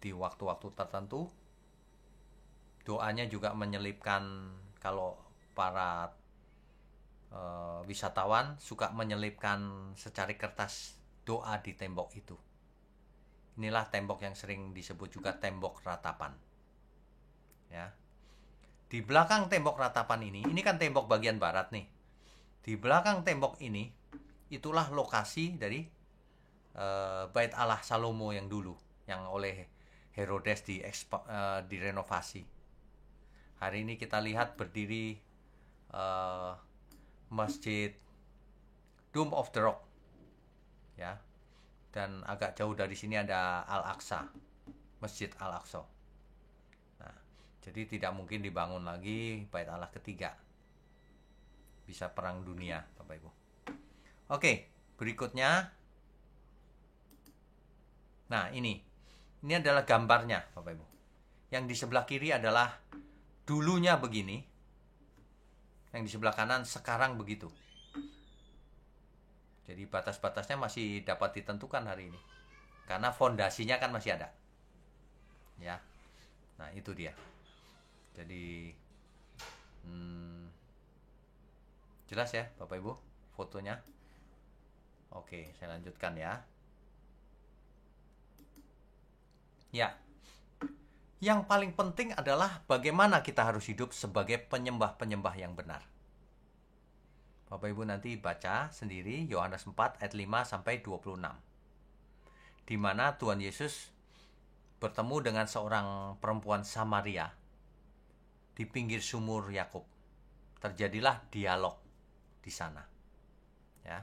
di waktu-waktu tertentu. Doanya juga menyelipkan, kalau para wisatawan suka menyelipkan secari kertas doa di tembok itu. Inilah tembok yang sering disebut juga tembok ratapan. Ya. Di belakang tembok ratapan ini kan tembok bagian barat nih. Di belakang tembok ini, itulah lokasi dari bait Allah Salomo yang dulu, yang oleh Herodes direnovasi. Hari ini kita lihat berdiri Masjid Dome of the Rock, ya. Dan agak jauh dari sini ada Al-Aqsa, Masjid Al-Aqsa. Nah, jadi tidak mungkin dibangun lagi bait Allah ketiga. Bisa perang dunia, Bapak Ibu. Oke, berikutnya. Nah, ini adalah gambarnya, Bapak Ibu. Yang di sebelah kiri adalah dulunya begini. Yang di sebelah kanan sekarang begitu. Jadi batas-batasnya masih dapat ditentukan hari ini. Karena fondasinya kan masih ada. Ya. Nah, itu dia. Jadi jelas ya, Bapak Ibu, fotonya. Oke, saya lanjutkan ya. Ya. Yang paling penting adalah bagaimana kita harus hidup sebagai penyembah-penyembah yang benar. Bapak Ibu nanti baca sendiri Yohanes 4 ayat 5 sampai 26. Di mana Tuhan Yesus bertemu dengan seorang perempuan Samaria di pinggir sumur Yakub. Terjadilah dialog di sana. Ya.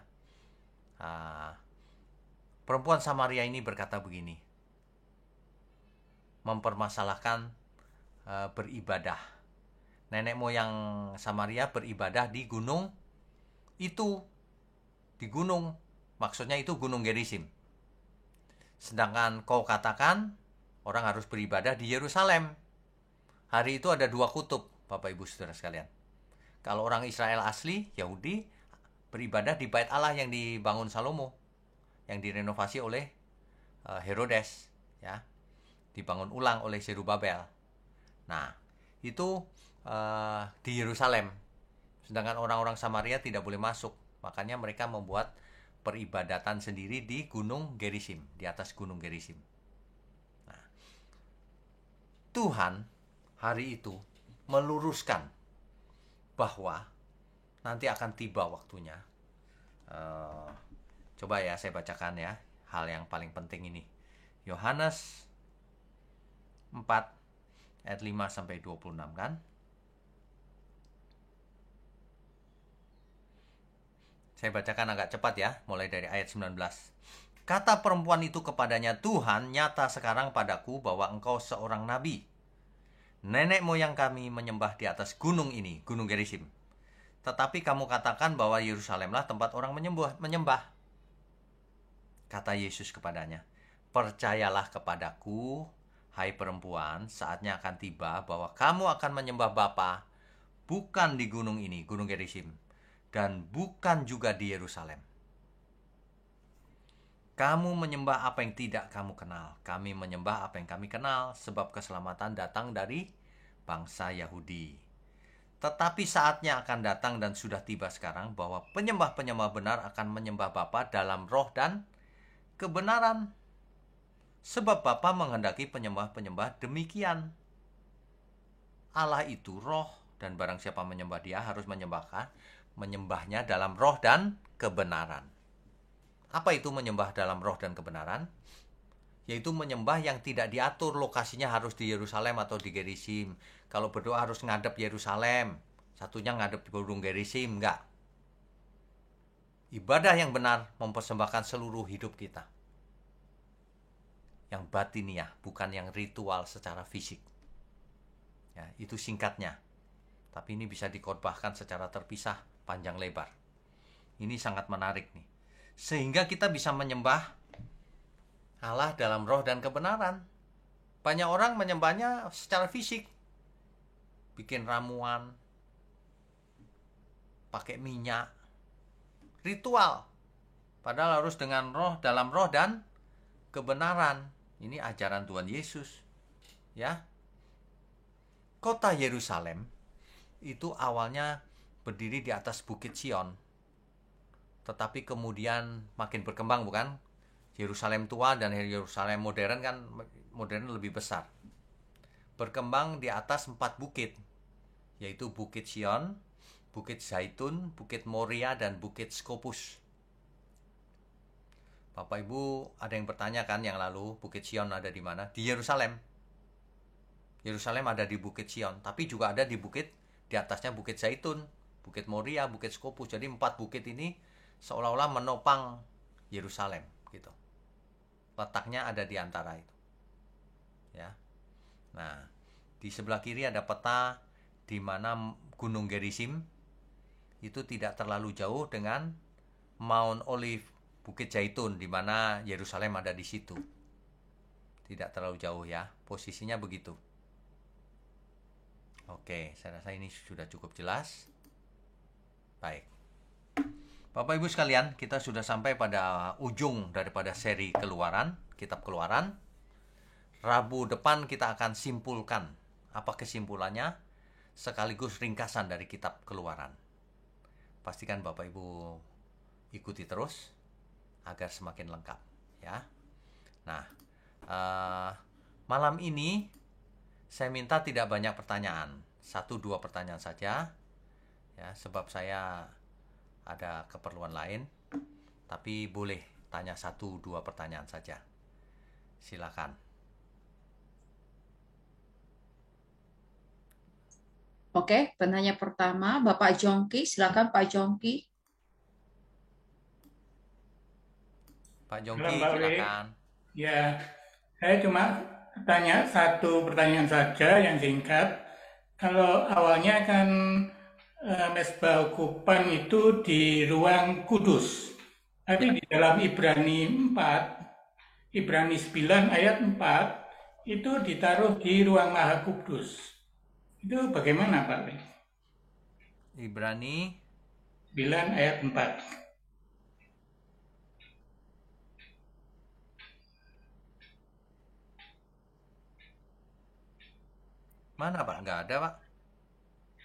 Perempuan Samaria ini berkata begini, mempermasalahkan beribadah. Nenek moyang Samaria beribadah di gunung itu, di gunung, maksudnya itu Gunung Gerizim. Sedangkan kau katakan orang harus beribadah di Yerusalem. Hari itu ada dua kutub, Bapak Ibu Saudara sekalian. Kalau orang Israel asli, Yahudi, beribadah di bait Allah yang dibangun Salomo, yang direnovasi oleh Herodes, ya, dibangun ulang oleh Zerubabel. Nah, itu di Yerusalem. Sedangkan orang-orang Samaria tidak boleh masuk. Makanya mereka membuat peribadatan sendiri di Gunung Gerizim, di atas Gunung Gerizim. Nah, Tuhan hari itu meluruskan bahwa nanti akan tiba waktunya. Coba ya saya bacakan ya, hal yang paling penting ini. Yohanes 4 ayat 5 sampai 26 kan? Saya bacakan agak cepat ya, mulai dari ayat 19. Kata perempuan itu kepadanya, Tuhan, nyata sekarang padaku bahwa engkau seorang nabi. Nenek moyang kami menyembah di atas gunung ini, Gunung Gerizim. Tetapi kamu katakan bahwa Yerusalemlah tempat orang menyembah. Kata Yesus kepadanya, percayalah kepadaku, hai perempuan, saatnya akan tiba bahwa kamu akan menyembah Bapa, bukan di gunung ini, Gunung Gerizim, dan bukan juga di Yerusalem. Kamu menyembah apa yang tidak kamu kenal. Kami menyembah apa yang kami kenal, sebab keselamatan datang dari bangsa Yahudi. Tetapi saatnya akan datang dan sudah tiba sekarang bahwa penyembah-penyembah benar akan menyembah Bapa dalam roh dan kebenaran. Sebab Bapa menghendaki penyembah-penyembah demikian. Allah itu roh, dan barang siapa menyembah Dia harus menyembahnya dalam roh dan kebenaran. Apa itu menyembah dalam roh dan kebenaran? Yaitu menyembah yang tidak diatur lokasinya harus di Yerusalem atau di Gerizim. Kalau berdoa harus ngadep Yerusalem, satunya ngadep di Gunung Gerizim, enggak. Ibadah yang benar mempersembahkan seluruh hidup kita. Yang batiniah, bukan yang ritual secara fisik. Ya, itu singkatnya. tapi ini bisa dikhotbahkan secara terpisah panjang lebar. Ini sangat menarik nih. Sehingga kita bisa menyembah Allah dalam roh dan kebenaran. Banyak orang menyembahnya secara fisik. Bikin ramuan, pakai minyak, ritual. Padahal harus dengan roh, dalam roh dan kebenaran. Ini ajaran Tuhan Yesus. Ya. Kota Yerusalem itu awalnya berdiri di atas Bukit Sion. Tetapi kemudian makin berkembang, bukan? Yerusalem tua dan Yerusalem modern kan lebih besar. Berkembang di atas 4 bukit, yaitu Bukit Sion, Bukit Zaitun, Bukit Moria, dan Bukit Skopus. Bapak Ibu ada yang bertanya kan yang lalu, Bukit Sion ada di mana? Di Yerusalem. Yerusalem ada di Bukit Sion, tapi juga ada di atasnya Bukit Zaitun, Bukit Moria, Bukit Skopus. Jadi 4 bukit ini seolah-olah menopang Yerusalem gitu. Letaknya ada di antara itu. Ya. Nah, di sebelah kiri ada peta di mana Gunung Gerizim itu tidak terlalu jauh dengan Mount Olive, Bukit Zaitun, di mana Yerusalem ada di situ. Tidak terlalu jauh ya, posisinya begitu. Oke, saya rasa ini sudah cukup jelas. Baik. Bapak Ibu sekalian, kita sudah sampai pada ujung daripada seri Keluaran, Kitab Keluaran. Rabu depan kita akan simpulkan apa kesimpulannya, sekaligus ringkasan dari Kitab Keluaran. Pastikan Bapak Ibu ikuti terus agar semakin lengkap, ya. Nah, malam ini saya minta tidak banyak pertanyaan, 1-2 pertanyaan saja, ya, sebab saya ada keperluan lain. Tapi boleh tanya 1-2 pertanyaan saja. Silakan. Oke, penanya pertama Bapak Jongki, silakan Pak Jongki. Pak Jongki, silakan. Ya, saya cuma tanya satu pertanyaan saja yang singkat. Kalau awalnya kan Mesbah Ukupan itu di ruang kudus. Tapi di dalam Ibrani 4, Ibrani 9 ayat 4, itu ditaruh di ruang Maha Kudus. Itu bagaimana Pak? Ibrani 9 ayat 4. Mana Pak? Nggak ada Pak.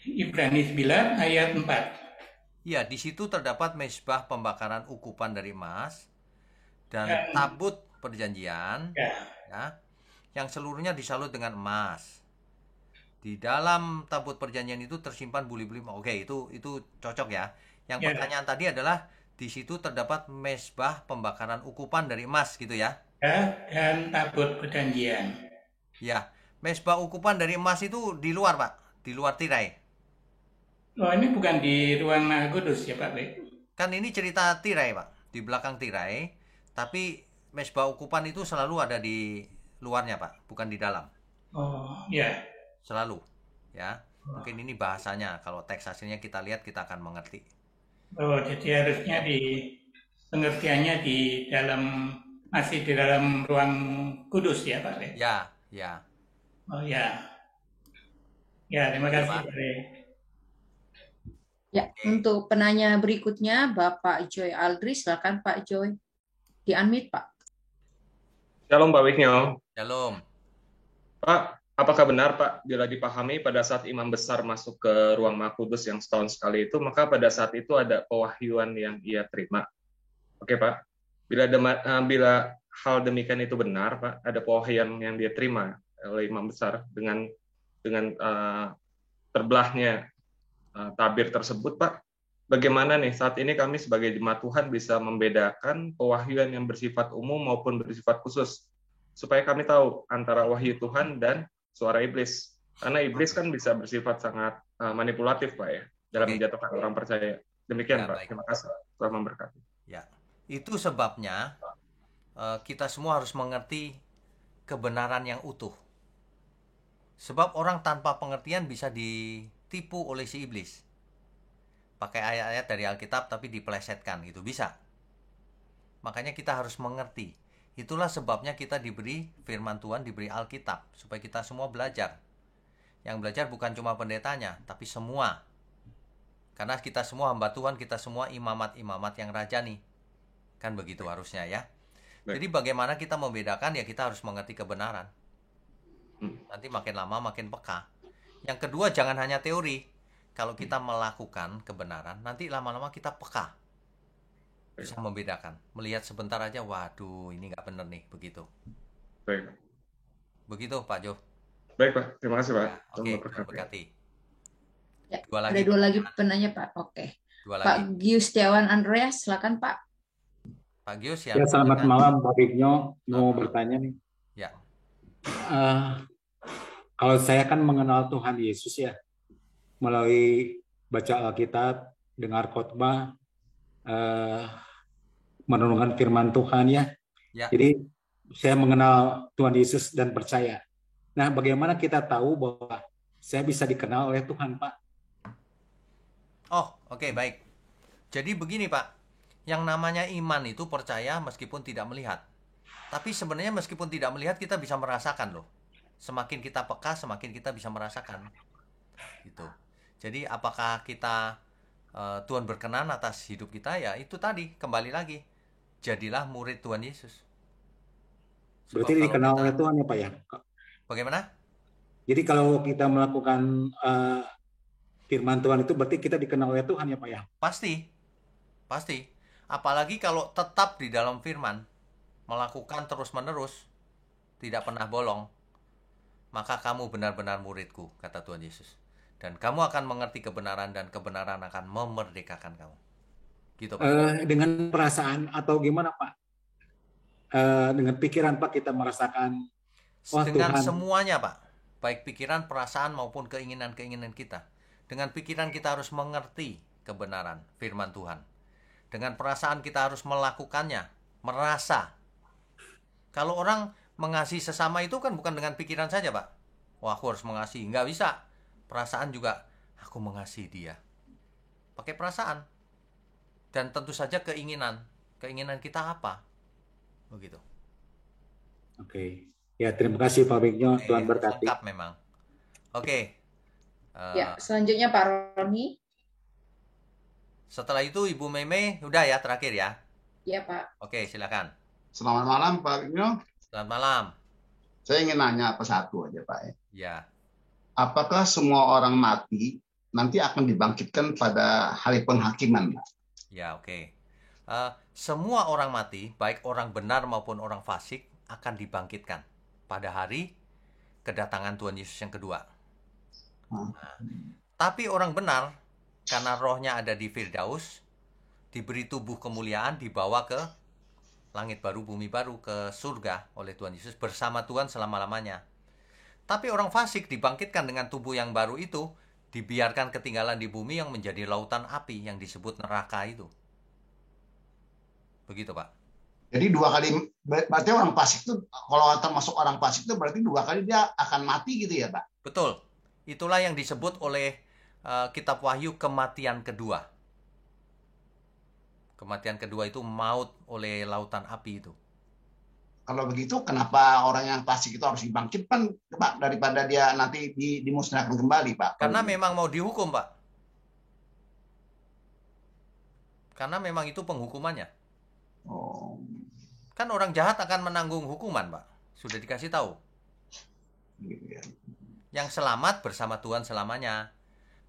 Ibrani 9 ayat 4. Iya, di situ terdapat mezbah pembakaran ukupan dari emas dan tabut perjanjian, ya, yang seluruhnya disalut dengan emas. Di dalam tabut perjanjian itu tersimpan buli-buli. Oke, itu cocok ya. Yang pertanyaan tadi adalah di situ terdapat mezbah pembakaran ukupan dari emas gitu ya. Dan tabut perjanjian. Ya, mezbah ukupan dari emas itu di luar Pak, di luar tirai. Oh, ini bukan di ruang Maha Kudus ya Pak? Kan ini cerita tirai Pak, di belakang tirai. Tapi mezbah ukupan itu selalu ada di luarnya Pak, bukan di dalam. Oh, ya. Selalu, ya. Mungkin ini bahasanya. Kalau teks aslinya kita lihat, kita akan mengerti. Oh, jadi harusnya pengertiannya masih di dalam ruang kudus ya Pak? Ya, ya. Oh ya. Ya, terima kasih Pak. Ya, untuk penanya berikutnya Bapak Joy Aldri, silakan Pak Joy. Di-unmute Pak. Shalom Pak Wignyo. Shalom. Pak, apakah benar Pak, bila dipahami pada saat imam besar masuk ke ruang Maha Kudus yang setahun sekali itu, maka pada saat itu ada pewahyuan yang ia terima? Oke Pak, bila hal demikian itu benar Pak, ada pewahyuan yang dia terima oleh imam besar dengan terbelahnya tabir tersebut Pak, bagaimana nih saat ini kami sebagai jemaat Tuhan bisa membedakan pewahyuan yang bersifat umum maupun bersifat khusus, supaya kami tahu antara wahyu Tuhan dan suara iblis. Karena iblis kan bisa bersifat sangat manipulatif Pak ya, dalam menjatuhkan orang percaya. Demikian ya, Pak. Baik. Terima kasih. Tuhan memberkati. Ya, itu sebabnya kita semua harus mengerti kebenaran yang utuh. Sebab orang tanpa pengertian bisa ditipu ditipu oleh si iblis. Pakai ayat-ayat dari Alkitab tapi dipelesetkan gitu, bisa. Makanya kita harus mengerti. Itulah sebabnya kita diberi firman Tuhan, diberi Alkitab, supaya kita semua belajar. Yang belajar bukan cuma pendetanya, tapi semua. Karena kita semua hamba Tuhan, kita semua imamat-imamat yang rajani. Kan begitu harusnya ya. Baik. Jadi bagaimana kita membedakan, ya kita harus mengerti kebenaran. Nanti makin lama makin peka. Yang kedua, jangan hanya teori. Kalau kita melakukan kebenaran, nanti lama-lama kita peka. Bisa membedakan. Melihat sebentar aja, waduh ini nggak bener nih, begitu. Baik. Begitu Pak Jo. Baik, Pak. Terima kasih, Pak. Ya, oke, Tuhan berkati. Ya, Dua lagi. ada 2 lagi penanya Pak. Oke. Dua Pak lagi. Gius Setiawan Andreas, silakan Pak. Pak Gius Ya, selamat malam Pak Bigno. Mau bertanya nih. Ya. Kalau saya kan mengenal Tuhan Yesus ya, melalui baca Alkitab, dengar khotbah, merenungkan firman Tuhan ya. Ya. Jadi saya mengenal Tuhan Yesus dan percaya. Nah, bagaimana kita tahu bahwa saya bisa dikenal oleh Tuhan, Pak? Oh, oke, baik. Jadi begini Pak, yang namanya iman itu percaya meskipun tidak melihat. Tapi sebenarnya meskipun tidak melihat kita bisa merasakan loh. Semakin kita peka, semakin kita bisa merasakan. Gitu. Jadi apakah kita Tuhan berkenan atas hidup kita, ya itu tadi, kembali lagi. Jadilah murid Tuhan Yesus. Berarti dikenal oleh Tuhan ya Pak ya? Bagaimana? Jadi kalau kita melakukan firman Tuhan itu berarti kita dikenal oleh Tuhan ya Pak ya? Pasti. Pasti. Apalagi kalau tetap di dalam firman, melakukan terus-menerus, tidak pernah bolong, maka kamu benar-benar muridku, kata Tuhan Yesus. Dan kamu akan mengerti kebenaran, dan kebenaran akan memerdekakan kamu. Gitu Pak. Dengan perasaan atau gimana Pak? Dengan pikiran Pak kita merasakan dengan Tuhan. Semuanya Pak. Baik pikiran, perasaan maupun keinginan-keinginan kita. Dengan pikiran kita harus mengerti kebenaran firman Tuhan. Dengan perasaan kita harus melakukannya, merasa. Kalau orang mengasihi sesama itu kan bukan dengan pikiran saja Pak. Wah, aku harus mengasihi. Nggak bisa. Perasaan juga, aku mengasihi dia. Pakai perasaan. Dan tentu saja keinginan. Keinginan kita apa? Begitu. Oke. Ya, terima kasih Pak Bigno. Tuhan berkati. Lengkap memang. Oke. Ya, selanjutnya Pak Roni. Setelah itu Ibu Meme, udah ya terakhir ya. Ya Pak. Oke, silakan. Selamat malam Pak Bigno. Selamat malam. Saya ingin nanya satu aja Pak. Ya. Apakah semua orang mati nanti akan dibangkitkan pada hari penghakiman? Ya, oke. Semua orang mati, baik orang benar maupun orang fasik, akan dibangkitkan pada hari kedatangan Tuhan Yesus yang kedua. Nah, tapi orang benar, karena rohnya ada di Firdaus, diberi tubuh kemuliaan, dibawa ke langit baru, bumi baru, ke surga oleh Tuhan Yesus bersama Tuhan selama-lamanya. Tapi orang fasik dibangkitkan dengan tubuh yang baru itu, dibiarkan ketinggalan di bumi yang menjadi lautan api yang disebut neraka itu. Begitu Pak. Jadi 2 kali, berarti orang fasik itu, kalau termasuk orang fasik itu berarti 2 kali dia akan mati gitu ya Pak? Betul. Itulah yang disebut oleh kitab Wahyu kematian kedua. Kematian kedua itu maut oleh lautan api itu. Kalau begitu kenapa orang yang fasik itu harus dibangkitkan Pak daripada dia nanti dimusnahkan kembali Pak? Karena memang mau dihukum Pak. Karena memang itu penghukumannya. Oh. Kan orang jahat akan menanggung hukuman Pak. Sudah dikasih tahu. Gitu ya. Yang selamat bersama Tuhan selamanya.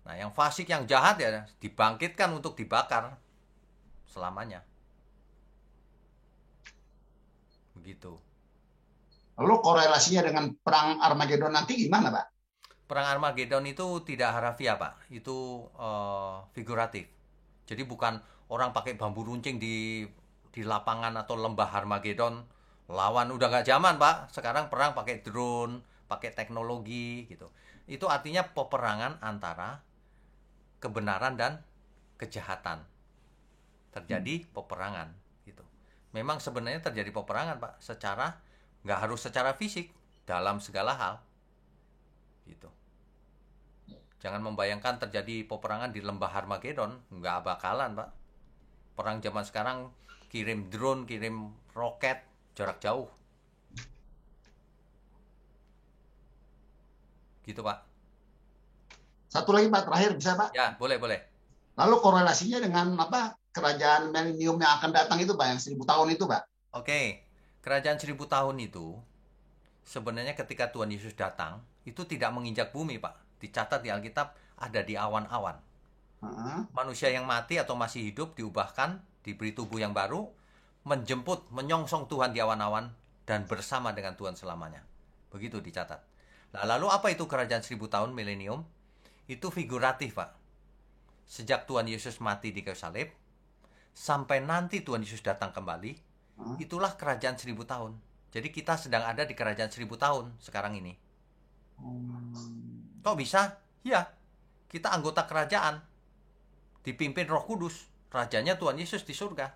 Nah, yang fasik, yang jahat ya dibangkitkan untuk dibakar selamanya. Begitu. Lalu korelasinya dengan perang Armageddon nanti gimana Pak? Perang Armageddon itu tidak harafiah Pak. Itu figuratif. Jadi bukan orang pakai bambu runcing di lapangan atau lembah Armageddon lawan, udah nggak zaman Pak. Sekarang perang pakai drone, pakai teknologi gitu. Itu artinya peperangan antara kebenaran dan kejahatan. Terjadi peperangan gitu. Memang sebenarnya terjadi peperangan Pak, nggak harus secara fisik, dalam segala hal gitu. Jangan membayangkan terjadi peperangan di lembah Harmagedon. Nggak bakalan, Pak. Perang zaman sekarang kirim drone, kirim roket jarak jauh. Gitu, Pak. Satu lagi Pak, terakhir bisa Pak? Ya, boleh, boleh. Lalu korelasinya dengan apa? Kerajaan milenium yang akan datang itu Pak, yang 1000 tahun itu Pak. Oke, kerajaan 1000 tahun itu sebenarnya ketika Tuhan Yesus datang, itu tidak menginjak bumi, Pak. Dicatat di Alkitab ada di awan-awan. Manusia yang mati atau masih hidup diubahkan, diberi tubuh yang baru, menjemput, menyongsong Tuhan di awan-awan, dan bersama dengan Tuhan selamanya. Begitu dicatat. Nah, lalu apa itu kerajaan 1000 tahun milenium? Itu figuratif, Pak. Sejak Tuhan Yesus mati di kayu salib, sampai nanti Tuhan Yesus datang kembali, itulah kerajaan 1000 tahun. Jadi kita sedang ada di kerajaan 1000 tahun sekarang ini. Kok bisa? Ya, kita anggota kerajaan. Dipimpin Roh Kudus. Rajanya Tuhan Yesus di surga.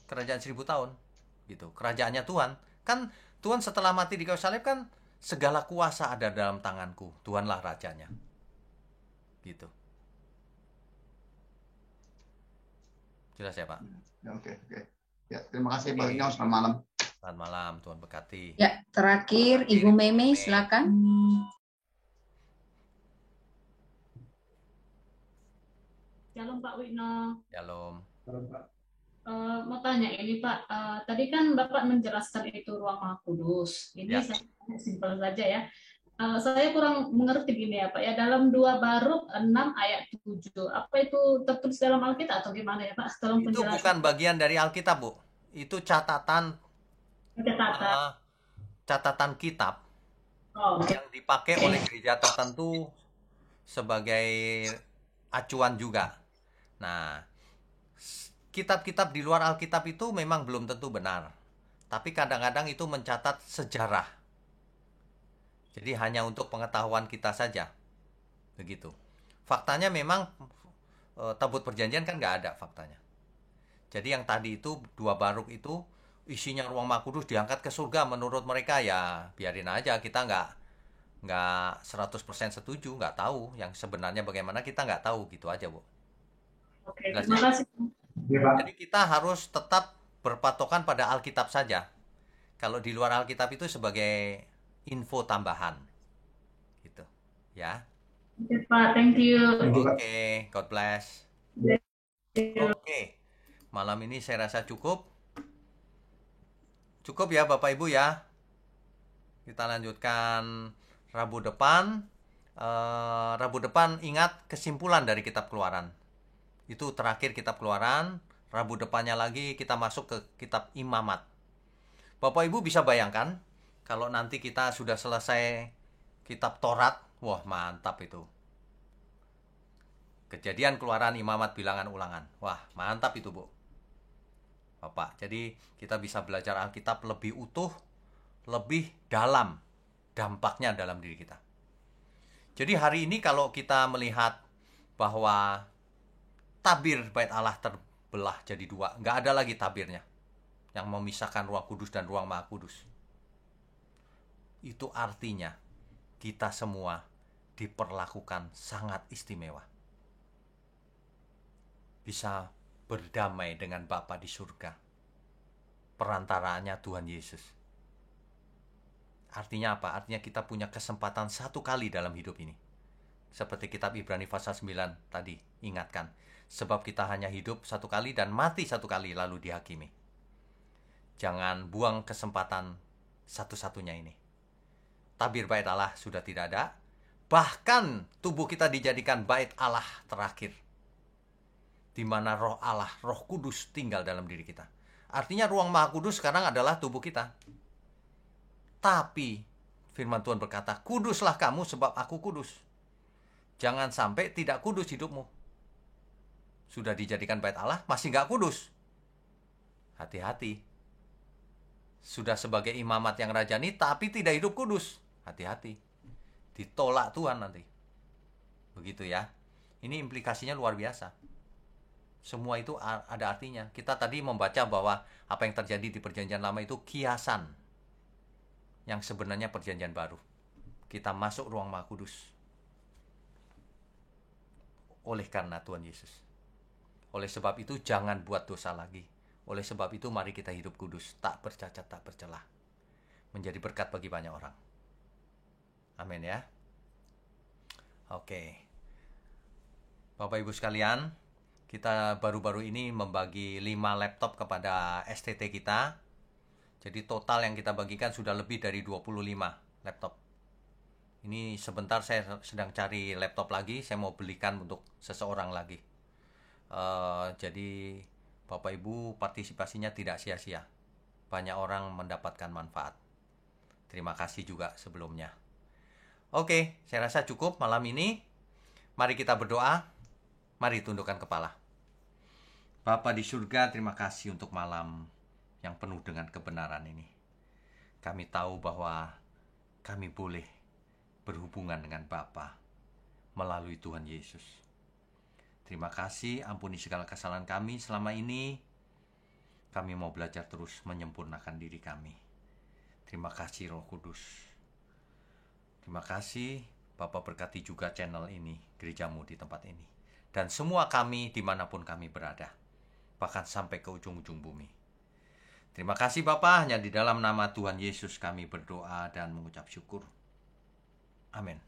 Kerajaan 1000 tahun. Gitu. Kerajaannya Tuhan. Kan Tuhan setelah mati di kayu salib kan segala kuasa ada dalam tanganku. Tuhanlah rajanya. Gitu. Jelas ya, Pak? Oke. Ya, terima kasih Pak Inyong, selamat malam. Selamat malam, Tuhan berkati. Ya, terakhir Ibu Meme, silakan. Shalom Pak Wino. Shalom. Mau tanya ini Pak, tadi kan Bapak menjelaskan itu ruang Maha Kudus. Ini Ya. saya simpel saja ya. Saya kurang mengerti gini ya Pak ya, dalam 2 Baruk 6 ayat 7, apa itu tertulis dalam Alkitab atau gimana ya Pak? Tolong Itu penjelasan. bukan bagian dari Alkitab, Bu. Itu catatan catatan kitab yang dipakai oleh gereja tertentu sebagai acuan juga. Nah, kitab-kitab di luar Alkitab itu memang belum tentu benar. Tapi kadang-kadang itu mencatat sejarah. Jadi hanya untuk pengetahuan kita saja. Begitu. Faktanya memang tabut perjanjian kan nggak ada faktanya. Jadi yang tadi itu 2 Baruk itu isinya ruang Maha Kudus diangkat ke surga menurut mereka, ya biarin aja, kita nggak 100% setuju, nggak tahu yang sebenarnya bagaimana, kita nggak tahu, gitu aja, Bu. Oke, Jelas terima ya? kasih. Jadi kita harus tetap berpatokan pada Alkitab saja. Kalau di luar Alkitab itu sebagai info tambahan, gitu, ya. Oke Pak, thank you. Oke, God bless. Oke, malam ini saya rasa cukup ya Bapak Ibu ya. Kita lanjutkan Rabu depan. Rabu depan ingat kesimpulan dari kitab Keluaran. Itu terakhir kitab Keluaran. Rabu depannya lagi kita masuk ke kitab Imamat. Bapak Ibu bisa bayangkan kalau nanti kita sudah selesai kitab Taurat, wah mantap itu. Kejadian, Keluaran, Imamat, Bilangan, Ulangan. Wah, mantap itu, Bu. Bapak, jadi kita bisa belajar Alkitab lebih utuh, lebih dalam dampaknya dalam diri kita. Jadi hari ini kalau kita melihat bahwa tabir bait Allah terbelah jadi 2, nggak ada lagi tabirnya yang memisahkan ruang kudus dan ruang Maha Kudus. Itu artinya kita semua diperlakukan sangat istimewa. Bisa berdamai dengan Bapa di surga. Perantaraannya Tuhan Yesus. Artinya apa? Artinya kita punya kesempatan 1 kali dalam hidup ini. Seperti kitab Ibrani pasal 9 tadi, ingatkan. Sebab kita hanya hidup 1 kali dan mati 1 kali lalu dihakimi. Jangan buang kesempatan satu-satunya ini. Tabir bait Allah sudah tidak ada. Bahkan tubuh kita dijadikan bait Allah terakhir, di mana roh Allah, Roh Kudus tinggal dalam diri kita. Artinya ruang Maha Kudus sekarang adalah tubuh kita. Tapi firman Tuhan berkata, kuduslah kamu sebab aku kudus. Jangan sampai tidak kudus hidupmu. Sudah dijadikan bait Allah, masih nggak kudus. Hati-hati. Sudah sebagai imamat yang rajani, tapi tidak hidup kudus. Hati-hati. Ditolak Tuhan nanti. Begitu ya. Ini implikasinya luar biasa. Semua itu ada artinya. Kita tadi membaca bahwa apa yang terjadi di perjanjian lama itu kiasan yang sebenarnya perjanjian baru. kita masuk ruang Maha Kudus oleh karena Tuhan Yesus. Oleh sebab itu jangan buat dosa lagi. Oleh sebab itu mari kita hidup kudus, tak bercacat, tak bercelah, menjadi berkat bagi banyak orang. Amin ya. Oke, Bapak Ibu sekalian, kita baru-baru ini membagi 5 laptop kepada STT kita. Jadi total yang kita bagikan sudah lebih dari 25 laptop. Ini sebentar saya sedang cari laptop lagi, saya mau belikan untuk seseorang lagi. Jadi Bapak Ibu partisipasinya tidak sia-sia. Banyak orang mendapatkan manfaat. Terima kasih juga sebelumnya. Oke, saya rasa cukup malam ini. Mari kita berdoa. Mari tundukkan kepala. Bapa di surga, terima kasih untuk malam yang penuh dengan kebenaran ini. Kami tahu bahwa kami boleh berhubungan dengan Bapa melalui Tuhan Yesus. Terima kasih, ampuni segala kesalahan kami selama ini. Kami mau belajar terus menyempurnakan diri kami. Terima kasih Roh Kudus. Terima kasih, Bapak berkati juga channel ini, gerejamu di tempat ini. Dan semua kami dimanapun kami berada, bahkan sampai ke ujung-ujung bumi. Terima kasih Bapak, hanya di dalam nama Tuhan Yesus kami berdoa dan mengucap syukur. Amin.